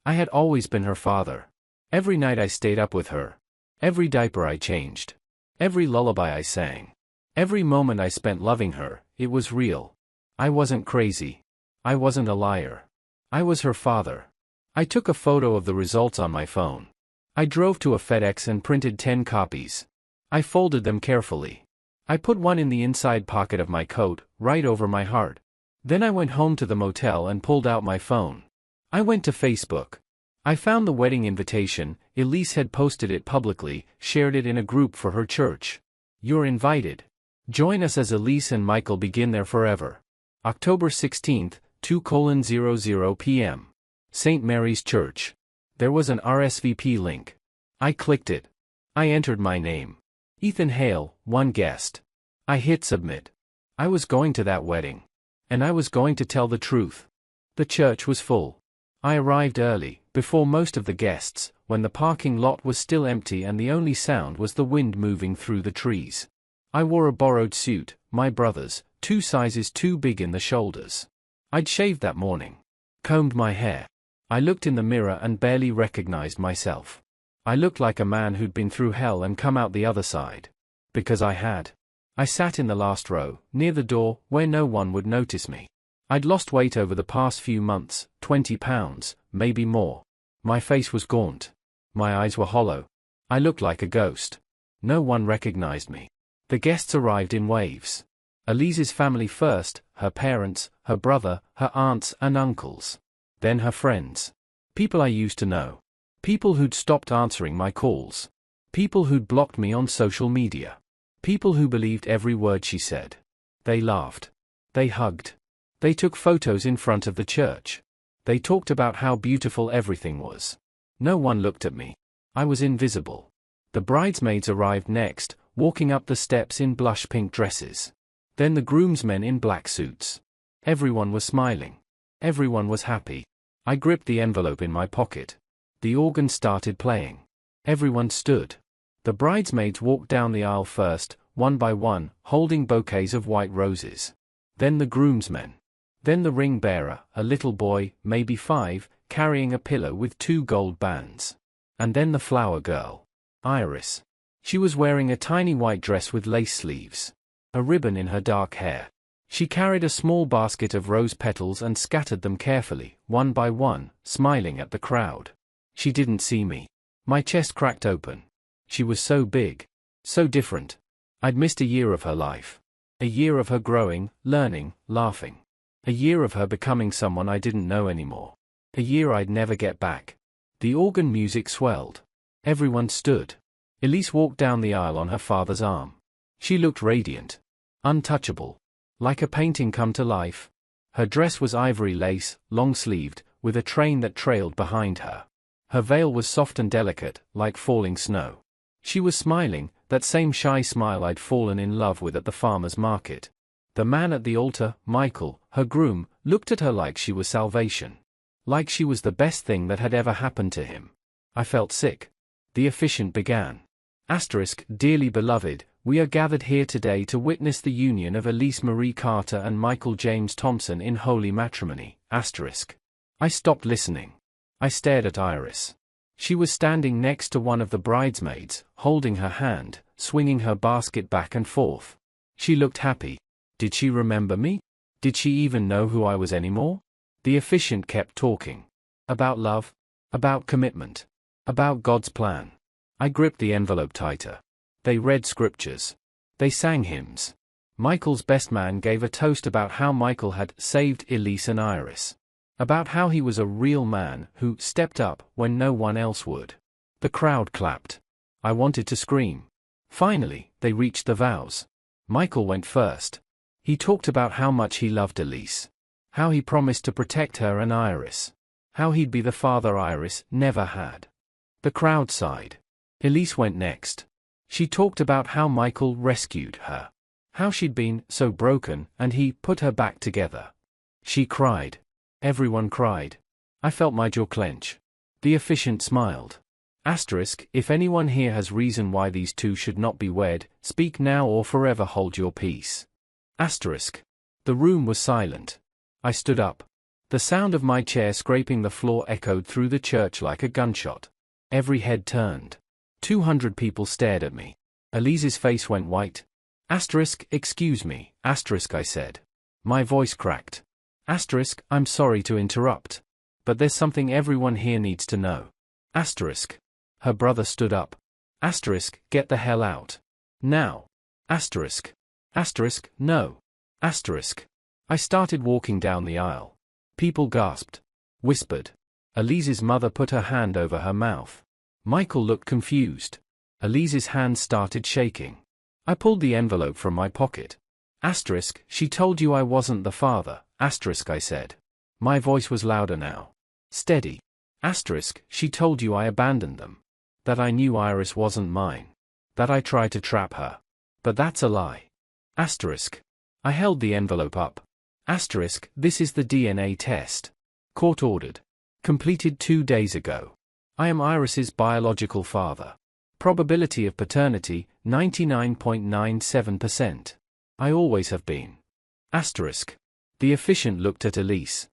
I had always been her father. Every night I stayed up with her. Every diaper I changed. Every lullaby I sang. Every moment I spent loving her, it was real. I wasn't crazy. I wasn't a liar. I was her father. I took a photo of the results on my phone. I drove to a FedEx and printed 10 copies. I folded them carefully. I put one in the inside pocket of my coat, right over my heart. Then I went home to the motel and pulled out my phone. I went to Facebook. I found the wedding invitation. Elise had posted it publicly, shared it in a group for her church. You're invited. Join us as Elise and Michael begin their forever. October 16th, 2:00 p.m. St. Mary's Church. There was an RSVP link. I clicked it. I entered my name. Ethan Hale, one guest. I hit submit. I was going to that wedding. And I was going to tell the truth. The church was full. I arrived early, before most of the guests, when the parking lot was still empty and the only sound was the wind moving through the trees. I wore a borrowed suit, my brother's, 2 sizes too big in the shoulders. I'd shaved that morning. Combed my hair. I looked in the mirror and barely recognized myself. I looked like a man who'd been through hell and come out the other side. Because I had. I sat in the last row, near the door, where no one would notice me. I'd lost weight over the past few months, 20 pounds, maybe more. My face was gaunt. My eyes were hollow. I looked like a ghost. No one recognized me. The guests arrived in waves. Elise's family first, her parents, her brother, her aunts and uncles. Then her friends. People I used to know. People who'd stopped answering my calls. People who'd blocked me on social media. People who believed every word she said. They laughed. They hugged. They took photos in front of the church. They talked about how beautiful everything was. No one looked at me. I was invisible. The bridesmaids arrived next, walking up the steps in blush pink dresses. Then the groomsmen in black suits. Everyone was smiling. Everyone was happy. I gripped the envelope in my pocket. The organ started playing. Everyone stood. The bridesmaids walked down the aisle first, one by one, holding bouquets of white roses. Then the groomsmen. Then the ring bearer, a little boy, maybe 5, carrying a pillow with 2 gold bands. And then the flower girl. Iris. She was wearing a tiny white dress with lace sleeves. A ribbon in her dark hair. She carried a small basket of rose petals and scattered them carefully, one by one, smiling at the crowd. She didn't see me. My chest cracked open. She was so big. So different. I'd missed a year of her life. A year of her growing, learning, laughing. A year of her becoming someone I didn't know anymore. A year I'd never get back. The organ music swelled. Everyone stood. Elise walked down the aisle on her father's arm. She looked radiant. Untouchable. Like a painting come to life. Her dress was ivory lace, long-sleeved, with a train that trailed behind her. Her veil was soft and delicate, like falling snow. She was smiling, that same shy smile I'd fallen in love with at the farmer's market. The man at the altar, Michael, her groom, looked at her like she was salvation. Like she was the best thing that had ever happened to him. I felt sick. The officiant began. Asterisk, dearly beloved, we are gathered here today to witness the union of Elise Marie Carter and Michael James Thompson in holy matrimony. I stopped listening. I stared at Iris. She was standing next to one of the bridesmaids, holding her hand, swinging her basket back and forth. She looked happy. Did she remember me? Did she even know who I was anymore? The officiant kept talking. About love. About commitment. About God's plan. I gripped the envelope tighter. They read scriptures. They sang hymns. Michael's best man gave a toast about how Michael had saved Elise and Iris. About how he was a real man who stepped up when no one else would. The crowd clapped. I wanted to scream. Finally, they reached the vows. Michael went first. He talked about how much he loved Elise. How he promised to protect her and Iris. How he'd be the father Iris never had. The crowd sighed. Elise went next. She talked about how Michael rescued her. How she'd been so broken and he put her back together. She cried. Everyone cried. I felt my jaw clench. The officiant smiled. If anyone here has reason why these two should not be wed, speak now or forever hold your peace. The room was silent. I stood up. The sound of my chair scraping the floor echoed through the church like a gunshot. Every head turned. 200 people stared at me. Elise's face went white. Excuse me, I said. My voice cracked. I'm sorry to interrupt. But there's something everyone here needs to know. Her brother stood up. Get the hell out. Now. No. I started walking down the aisle. People gasped. Whispered. Elise's mother put her hand over her mouth. Michael looked confused. Elise's hand started shaking. I pulled the envelope from my pocket. She told you I wasn't the father, I said. My voice was louder now. Steady. She told you I abandoned them. That I knew Iris wasn't mine. That I tried to trap her. But that's a lie. I held the envelope up. This is the DNA test. Court ordered. Completed 2 days ago. I am Iris's biological father. Probability of paternity, 99.97%. I always have been. The officiant looked at Elise.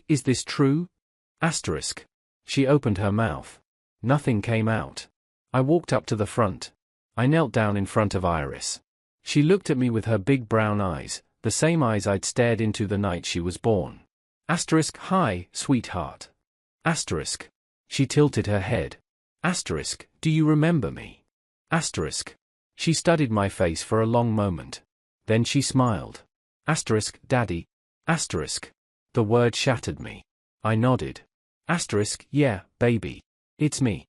Is this true? She opened her mouth. Nothing came out. I walked up to the front. I knelt down in front of Iris. She looked at me with her big brown eyes, the same eyes I'd stared into the night she was born. Hi, sweetheart. She tilted her head. Do you remember me? She studied my face for a long moment. Then she smiled. Daddy. The word shattered me. I nodded. Yeah, baby. It's me.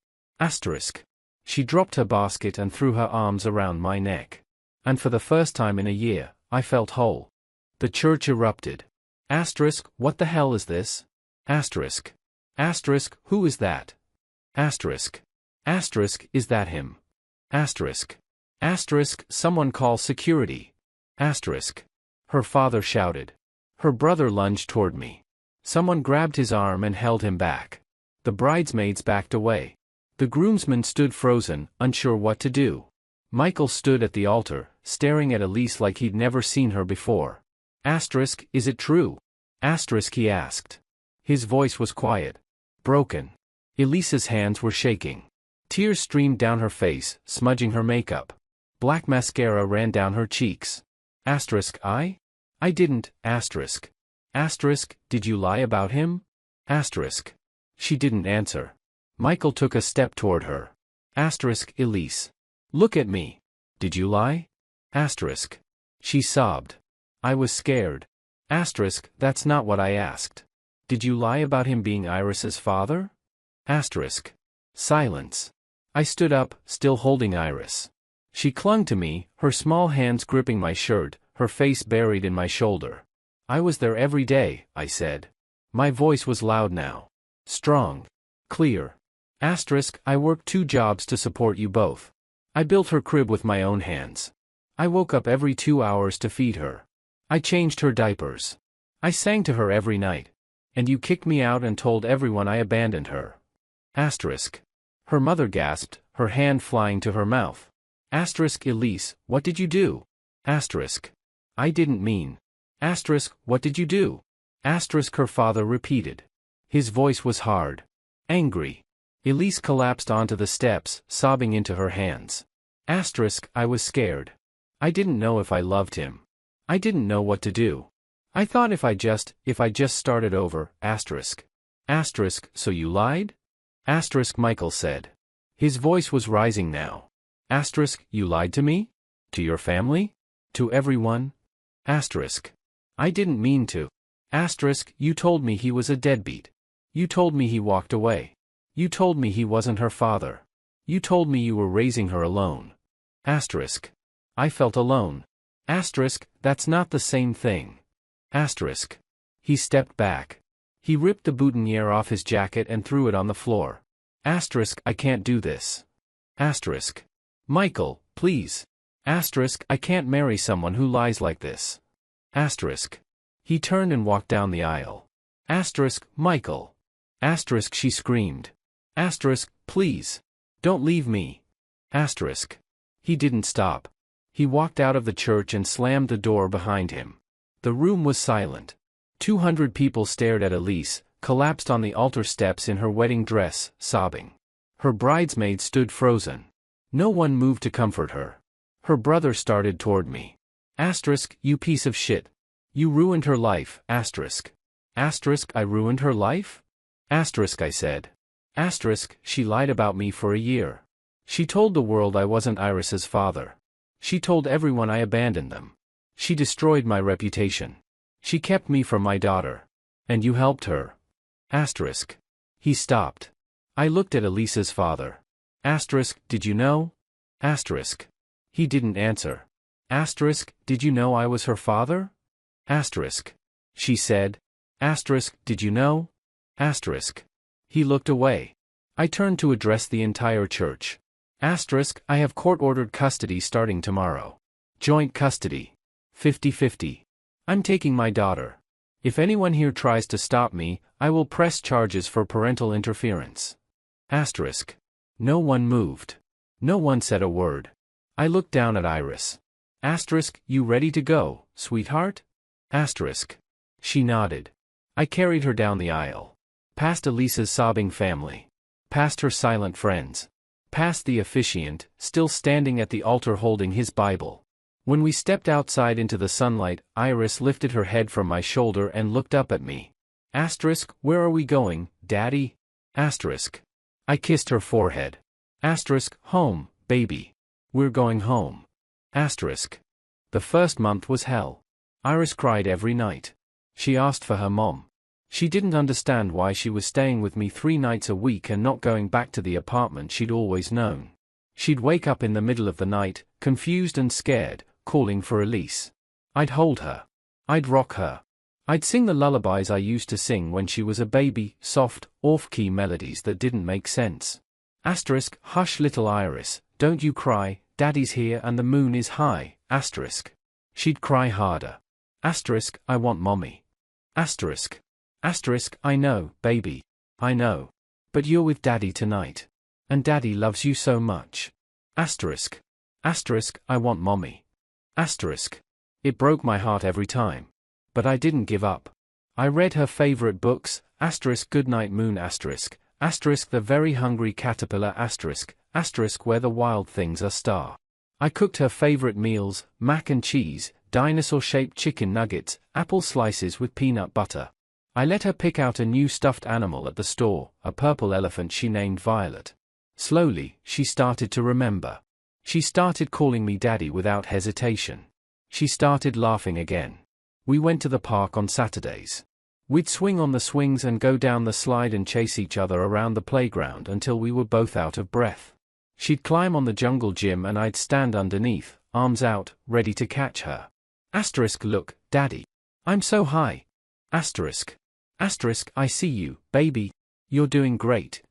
She dropped her basket and threw her arms around my neck. And for the first time in a year, I felt whole. The church erupted. What the hell is this? Who is that? Is that him? Someone call security. Her father shouted. Her brother lunged toward me. Someone grabbed his arm and held him back. The bridesmaids backed away. The groomsmen stood frozen, unsure what to do. Michael stood at the altar, staring at Elise like he'd never seen her before. Is it true? He asked. His voice was quiet. Broken. Elise's hands were shaking. Tears streamed down her face, smudging her makeup. Black mascara ran down her cheeks. I didn't, did you lie about him? She didn't answer. Michael took a step toward her. Elise. Look at me. Did you lie? She sobbed. I was scared. That's not what I asked. Did you lie about him being Iris's father? Silence. I stood up, still holding Iris. She clung to me, her small hands gripping my shirt, her face buried in my shoulder. I was there every day, I said. My voice was loud now. Strong. Clear. I worked 2 jobs to support you both. I built her crib with my own hands. I woke up every 2 hours to feed her. I changed her diapers. I sang to her every night. And you kicked me out and told everyone I abandoned her. Her mother gasped, her hand flying to her mouth. Asterisk Elise, what did you do? Asterisk. I didn't mean. Asterisk, what did you do? Asterisk her father repeated. His voice was hard. Angry. Elise collapsed onto the steps, sobbing into her hands. Asterisk, I was scared. I didn't know if I loved him. I didn't know what to do. I thought if I just started over, asterisk. Asterisk, so you lied? Asterisk Michael said. His voice was rising now. Asterisk, you lied to me? To your family? To everyone? Asterisk. I didn't mean to. Asterisk, you told me he was a deadbeat. You told me he walked away. You told me he wasn't her father. You told me you were raising her alone. Asterisk. I felt alone. Asterisk, that's not the same thing. Asterisk. He stepped back. He ripped the boutonniere off his jacket and threw it on the floor. Asterisk, I can't do this. Asterisk. Michael, please. Asterisk, I can't marry someone who lies like this. Asterisk. He turned and walked down the aisle. Asterisk, Michael. Asterisk, she screamed. Asterisk, please. Don't leave me. Asterisk. He didn't stop. He walked out of the church and slammed the door behind him. The room was silent. 200 people stared at Elise, collapsed on the altar steps in her wedding dress, sobbing. Her bridesmaid stood frozen. No one moved to comfort her. Her brother started toward me. Asterisk, you piece of shit. You ruined her life, asterisk. Asterisk, I ruined her life? Asterisk, I said. Asterisk, she lied about me for a year. She told the world I wasn't Iris's father. She told everyone I abandoned them. She destroyed my reputation. She kept me from my daughter. And you helped her. Asterisk. He stopped. I looked at Elisa's father. Asterisk, did you know? Asterisk. He didn't answer. Asterisk, did you know I was her father? Asterisk. She said. Asterisk, did you know? Asterisk. He looked away. I turned to address the entire church. Asterisk, I have court-ordered custody starting tomorrow. Joint custody. 50-50. I'm taking my daughter. If anyone here tries to stop me, I will press charges for parental interference. Asterisk. No one moved. No one said a word. I looked down at Iris. Asterisk, you ready to go, sweetheart? Asterisk. She nodded. I carried her down the aisle. Past Elisa's sobbing family. Past her silent friends. Past the officiant, still standing at the altar holding his Bible. When we stepped outside into the sunlight, Iris lifted her head from my shoulder and looked up at me. Asterisk, where are we going, Daddy? Asterisk. I kissed her forehead. Asterisk, home, baby. We're going home. Asterisk. The first month was hell. Iris cried every night. She asked for her mom. She didn't understand why she was staying with me 3 nights a week and not going back to the apartment she'd always known. She'd wake up in the middle of the night, confused and scared, calling for Elise. I'd hold her. I'd rock her. I'd sing the lullabies I used to sing when she was a baby, soft, off-key melodies that didn't make sense. Asterisk, hush little Iris, don't you cry, Daddy's here and the moon is high, asterisk. She'd cry harder. Asterisk, I want mommy. Asterisk. Asterisk, I know, baby. I know. But you're with Daddy tonight. And Daddy loves you so much. Asterisk. Asterisk, I want mommy. Asterisk. It broke my heart every time. But I didn't give up. I read her favorite books, asterisk Goodnight Moon asterisk, asterisk The Very Hungry Caterpillar asterisk, asterisk Where the Wild Things Are star. I cooked her favorite meals, mac and cheese, dinosaur-shaped chicken nuggets, apple slices with peanut butter. I let her pick out a new stuffed animal at the store, a purple elephant she named Violet. Slowly, she started to remember. She started calling me Daddy without hesitation. She started laughing again. We went to the park on Saturdays. We'd swing on the swings and go down the slide and chase each other around the playground until we were both out of breath. She'd climb on the jungle gym and I'd stand underneath, arms out, ready to catch her. Asterisk, look, Daddy. I'm so high. Asterisk. Asterisk, I see you, baby. You're doing great.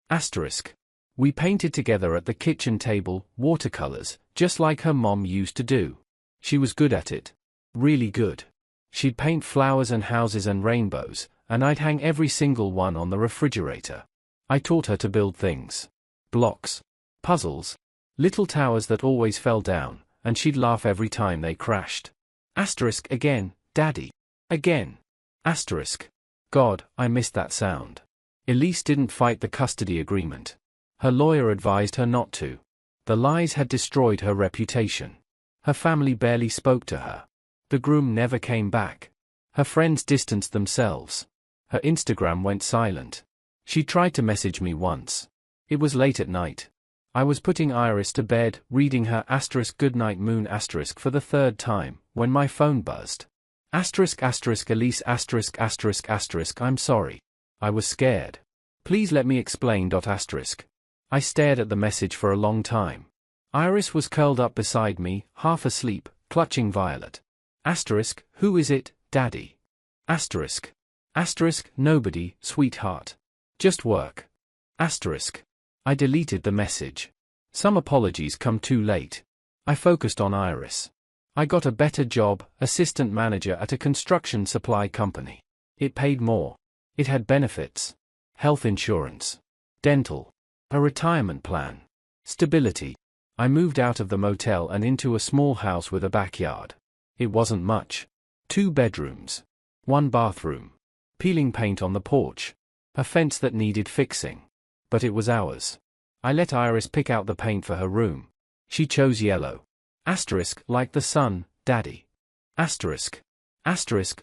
Asterisk. We painted together at the kitchen table, watercolors, just like her mom used to do. She was good at it. Really good. She'd paint flowers and houses and rainbows, and I'd hang every single one on the refrigerator. I taught her to build things. Blocks. Puzzles. Little towers that always fell down, and she'd laugh every time they crashed. Asterisk again, Daddy. Again. Asterisk. God, I missed that sound. Elise didn't fight the custody agreement. Her lawyer advised her not to. The lies had destroyed her reputation. Her family barely spoke to her. The groom never came back. Her friends distanced themselves. Her Instagram went silent. She tried to message me once. It was late at night. I was putting Iris to bed, reading her goodnight moon for the third time, when my phone buzzed. Elise I'm sorry. I was scared. Please let me explain. I stared at the message for a long time. Iris was curled up beside me, half asleep, clutching Violet. Who is it, Daddy? Nobody, sweetheart. Just work. I deleted the message. Some apologies come too late. I focused on Iris. I got a better job, assistant manager at a construction supply company. It paid more. It had benefits. Health insurance. Dental. A retirement plan. Stability. I moved out of the motel and into a small house with a backyard. It wasn't much. 2 bedrooms. 1 bathroom. Peeling paint on the porch. A fence that needed fixing. But it was ours. I let Iris pick out the paint for her room. She chose yellow. Like the sun, Daddy.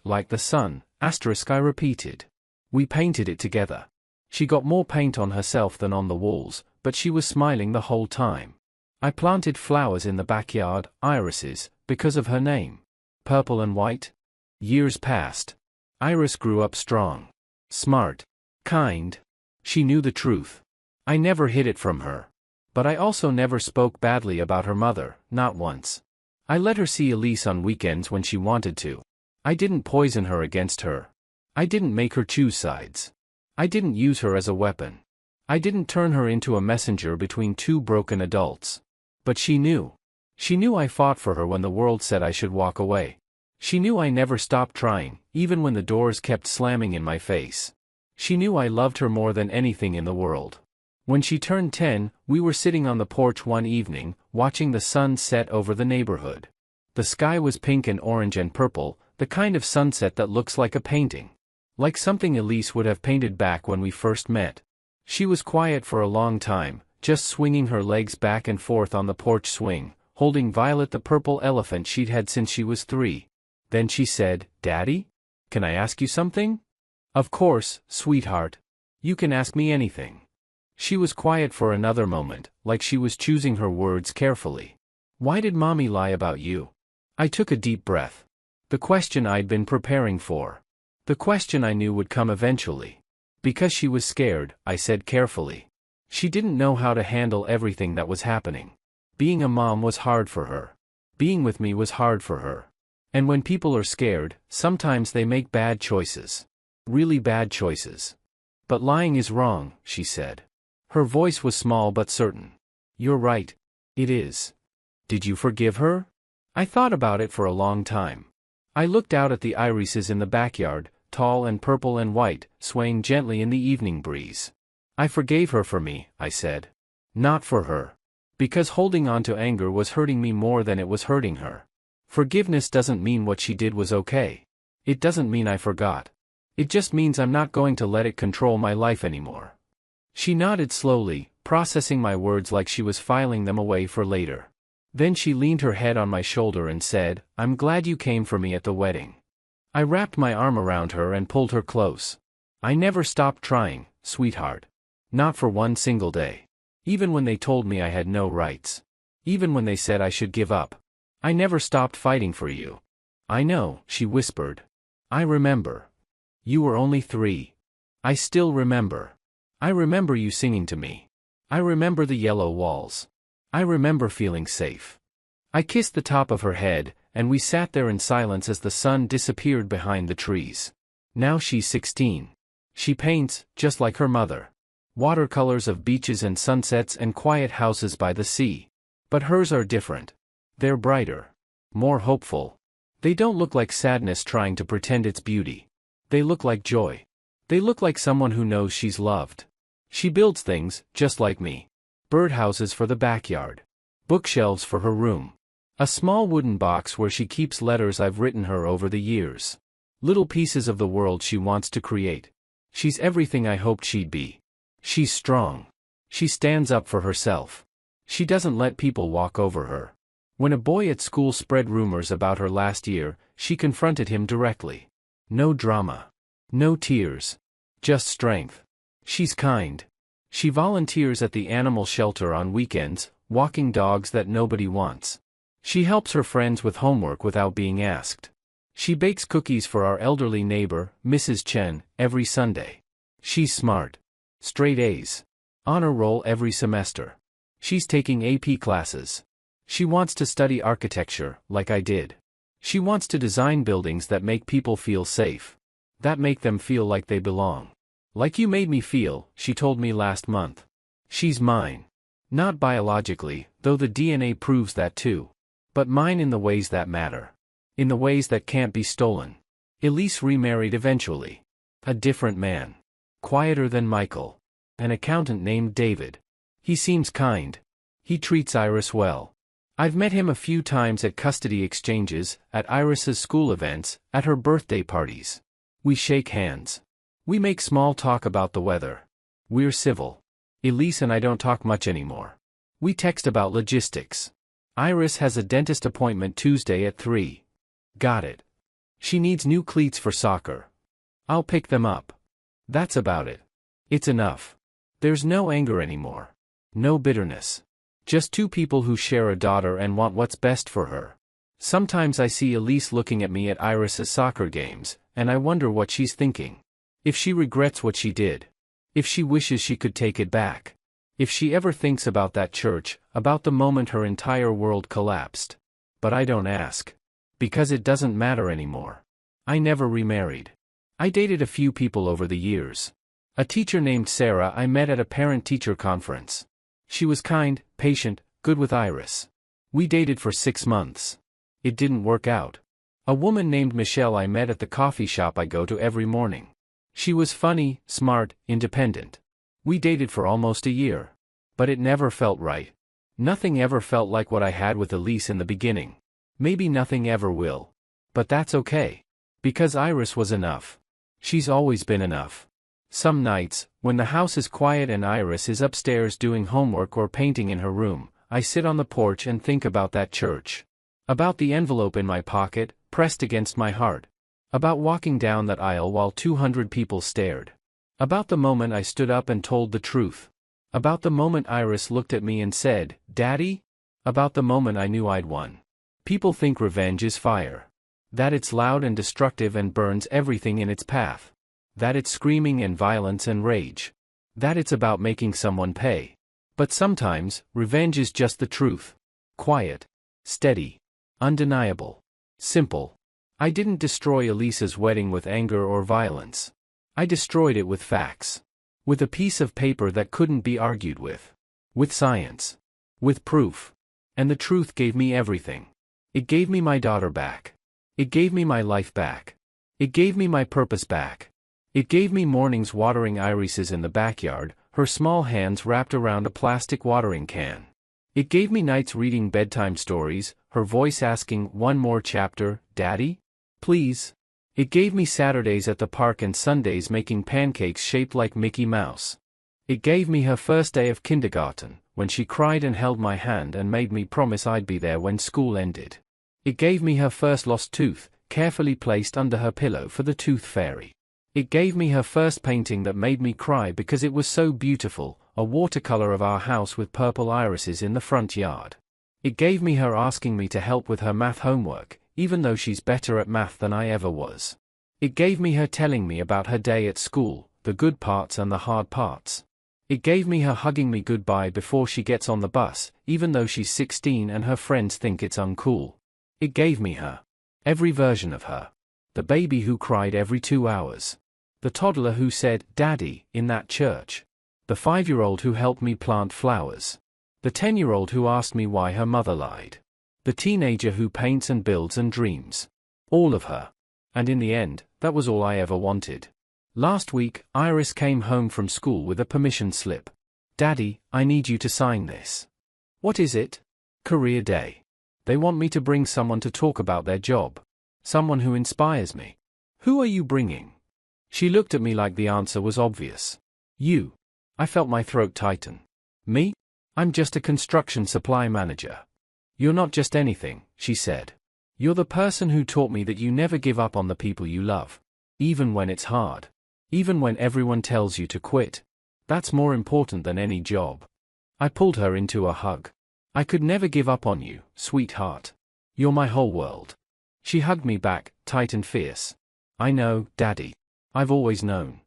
Like the sun, I repeated. We painted it together. She got more paint on herself than on the walls, but she was smiling the whole time. I planted flowers in the backyard, irises, because of her name. Purple and white. Years passed. Iris grew up strong. Smart. Kind. She knew the truth. I never hid it from her. But I also never spoke badly about her mother, not once. I let her see Elise on weekends when she wanted to. I didn't poison her against her. I didn't make her choose sides. I didn't use her as a weapon. I didn't turn her into a messenger between 2 broken adults. But she knew. She knew I fought for her when the world said I should walk away. She knew I never stopped trying, even when the doors kept slamming in my face. She knew I loved her more than anything in the world. When she turned 10, we were sitting on the porch one evening, watching the sun set over the neighborhood. The sky was pink and orange and purple, the kind of sunset that looks like a painting. Like something Elise would have painted back when we first met. She was quiet for a long time, just swinging her legs back and forth on the porch swing, holding Violet the purple elephant she'd had since she was 3. Then she said, "Daddy? Can I ask you something?" "Of course, sweetheart. You can ask me anything." She was quiet for another moment, like she was choosing her words carefully. "Why did Mommy lie about you?" I took a deep breath. The question I'd been preparing for. The question I knew would come eventually. Because she was scared, I said carefully. She didn't know how to handle everything that was happening. Being a mom was hard for her. Being with me was hard for her. And when people are scared, sometimes they make bad choices. Really bad choices. "But lying is wrong," she said. Her voice was small but certain. "You're right. It is. Did you forgive her?" I thought about it for a long time. I looked out at the irises in the backyard, tall and purple and white, swaying gently in the evening breeze. "I forgave her for me," I said. "Not for her. Because holding on to anger was hurting me more than it was hurting her. Forgiveness doesn't mean what she did was okay. It doesn't mean I forgot. It just means I'm not going to let it control my life anymore." She nodded slowly, processing my words like she was filing them away for later. Then she leaned her head on my shoulder and said, "I'm glad you came for me at the wedding." I wrapped my arm around her and pulled her close. "I never stopped trying, sweetheart. Not for one single day. Even when they told me I had no rights. Even when they said I should give up. I never stopped fighting for you." "I know," she whispered. "I remember. You were only 3. I still remember. I remember you singing to me. I remember the yellow walls. I remember feeling safe." I kissed the top of her head, and we sat there in silence as the sun disappeared behind the trees. Now she's 16. She paints, just like her mother. Watercolors of beaches and sunsets and quiet houses by the sea. But hers are different. They're brighter. More hopeful. They don't look like sadness trying to pretend it's beauty. They look like joy. They look like someone who knows she's loved. She builds things, just like me. Birdhouses for the backyard. Bookshelves for her room. A small wooden box where she keeps letters I've written her over the years. Little pieces of the world she wants to create. She's everything I hoped she'd be. She's strong. She stands up for herself. She doesn't let people walk over her. When a boy at school spread rumors about her last year, she confronted him directly. No drama. No tears. Just strength. She's kind. She volunteers at the animal shelter on weekends, walking dogs that nobody wants. She helps her friends with homework without being asked. She bakes cookies for our elderly neighbor, Mrs. Chen, every Sunday. She's smart. Straight A's. Honor roll every semester. She's taking AP classes. She wants to study architecture, like I did. She wants to design buildings that make people feel safe. That make them feel like they belong. Like you made me feel, she told me last month. She's mine. Not biologically, though the DNA proves that too. But mine in the ways that matter. In the ways that can't be stolen. Elise remarried eventually. A different man. Quieter than Michael. An accountant named David. He seems kind. He treats Iris well. I've met him a few times at custody exchanges, at Iris's school events, at her birthday parties. We shake hands. We make small talk about the weather. We're civil. Elise and I don't talk much anymore. We text about logistics. Iris has a dentist appointment Tuesday at 3. Got it. She needs new cleats for soccer. I'll pick them up. That's about it. It's enough. There's no anger anymore. No bitterness. Just two people who share a daughter and want what's best for her. Sometimes I see Elise looking at me at Iris's soccer games, and I wonder what she's thinking. If she regrets what she did. If she wishes she could take it back. If she ever thinks about that church, about the moment her entire world collapsed. But I don't ask. Because it doesn't matter anymore. I never remarried. I dated a few people over the years. A teacher named Sarah I met at a parent-teacher conference. She was kind, patient, good with Iris. We dated for 6 months. It didn't work out. A woman named Michelle I met at the coffee shop I go to every morning. She was funny, smart, independent. We dated for almost a year. But it never felt right. Nothing ever felt like what I had with Elise in the beginning. Maybe nothing ever will. But that's okay. Because Iris was enough. She's always been enough. Some nights, when the house is quiet and Iris is upstairs doing homework or painting in her room, I sit on the porch and think about that church. About the envelope in my pocket, pressed against my heart. About walking down that aisle while 200 people stared. About the moment I stood up and told the truth. About the moment Iris looked at me and said, "Daddy?" About the moment I knew I'd won. People think revenge is fire. That it's loud and destructive and burns everything in its path. That it's screaming and violence and rage. That it's about making someone pay. But sometimes, revenge is just the truth. Quiet. Steady. Undeniable. Simple. I didn't destroy Elisa's wedding with anger or violence. I destroyed it with facts. With a piece of paper that couldn't be argued with. With science. With proof. And the truth gave me everything. It gave me my daughter back. It gave me my life back. It gave me my purpose back. It gave me mornings watering irises in the backyard, her small hands wrapped around a plastic watering can. It gave me nights reading bedtime stories, her voice asking, "One more chapter, Daddy? Please?" It gave me Saturdays at the park and Sundays making pancakes shaped like Mickey Mouse. It gave me her first day of kindergarten, when she cried and held my hand and made me promise I'd be there when school ended. It gave me her first lost tooth, carefully placed under her pillow for the tooth fairy. It gave me her first painting that made me cry because it was so beautiful, a watercolor of our house with purple irises in the front yard. It gave me her asking me to help with her math homework, even though she's better at math than I ever was. It gave me her telling me about her day at school, the good parts and the hard parts. It gave me her hugging me goodbye before she gets on the bus, even though she's 16 and her friends think it's uncool. It gave me her. Every version of her. The baby who cried every 2 hours. The toddler who said, "Daddy," in that church. The 5-year-old who helped me plant flowers. The 10-year-old who asked me why her mother lied. The teenager who paints and builds and dreams. All of her. And in the end, that was all I ever wanted. Last week, Iris came home from school with a permission slip. "Daddy, I need you to sign this." "What is it?" Career day. They want me to bring someone to talk about their job. Someone who inspires me. Who are you bringing? She looked at me like the answer was obvious. You. I felt my throat tighten. Me? I'm just a construction supply manager. You're not just anything, she said. You're the person who taught me that you never give up on the people you love. Even when it's hard. Even when everyone tells you to quit. That's more important than any job. I pulled her into a hug. I could never give up on you, sweetheart. You're my whole world. She hugged me back, tight and fierce. I know, Daddy. I've always known.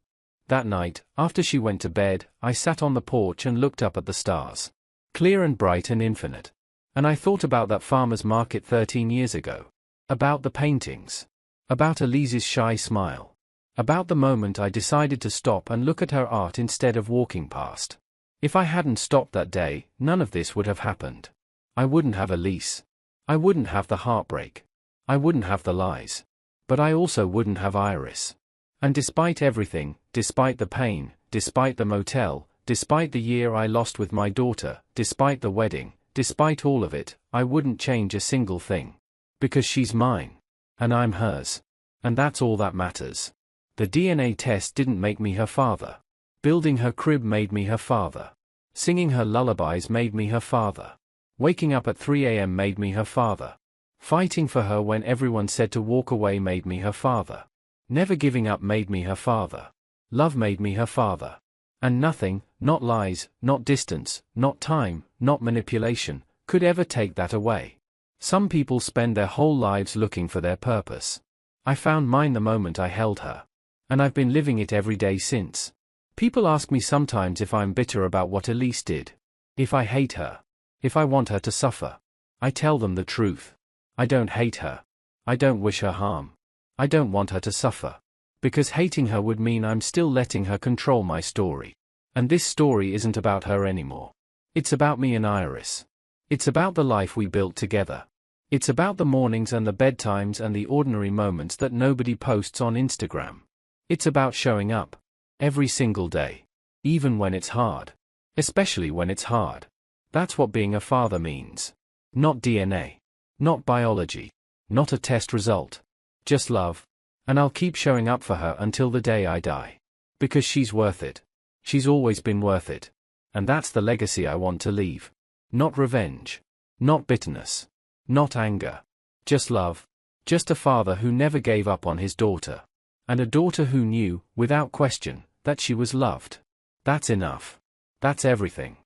That night, after she went to bed, I sat on the porch and looked up at the stars. Clear and bright and infinite. And I thought about that farmer's market 13 years ago. About the paintings. About Elise's shy smile. About the moment I decided to stop and look at her art instead of walking past. If I hadn't stopped that day, none of this would have happened. I wouldn't have Elise. I wouldn't have the heartbreak. I wouldn't have the lies. But I also wouldn't have Iris. And despite everything, despite the pain, despite the motel, despite the year I lost with my daughter, despite the wedding, despite all of it, I wouldn't change a single thing. Because she's mine. And I'm hers. And that's all that matters. The DNA test didn't make me her father. Building her crib made me her father. Singing her lullabies made me her father. Waking up at 3 a.m. made me her father. Fighting for her when everyone said to walk away made me her father. Never giving up made me her father. Love made me her father. And nothing, not lies, not distance, not time, not manipulation, could ever take that away. Some people spend their whole lives looking for their purpose. I found mine the moment I held her. And I've been living it every day since. People ask me sometimes if I'm bitter about what Elise did. If I hate her. If I want her to suffer. I tell them the truth. I don't hate her. I don't wish her harm. I don't want her to suffer. Because hating her would mean I'm still letting her control my story. And this story isn't about her anymore. It's about me and Iris. It's about the life we built together. It's about the mornings and the bedtimes and the ordinary moments that nobody posts on Instagram. It's about showing up. Every single day. Even when it's hard. Especially when it's hard. That's what being a father means. Not DNA. Not biology. Not a test result. Just love. And I'll keep showing up for her until the day I die. Because she's worth it. She's always been worth it. And that's the legacy I want to leave. Not revenge. Not bitterness. Not anger. Just love. Just a father who never gave up on his daughter. And a daughter who knew, without question, that she was loved. That's enough. That's everything.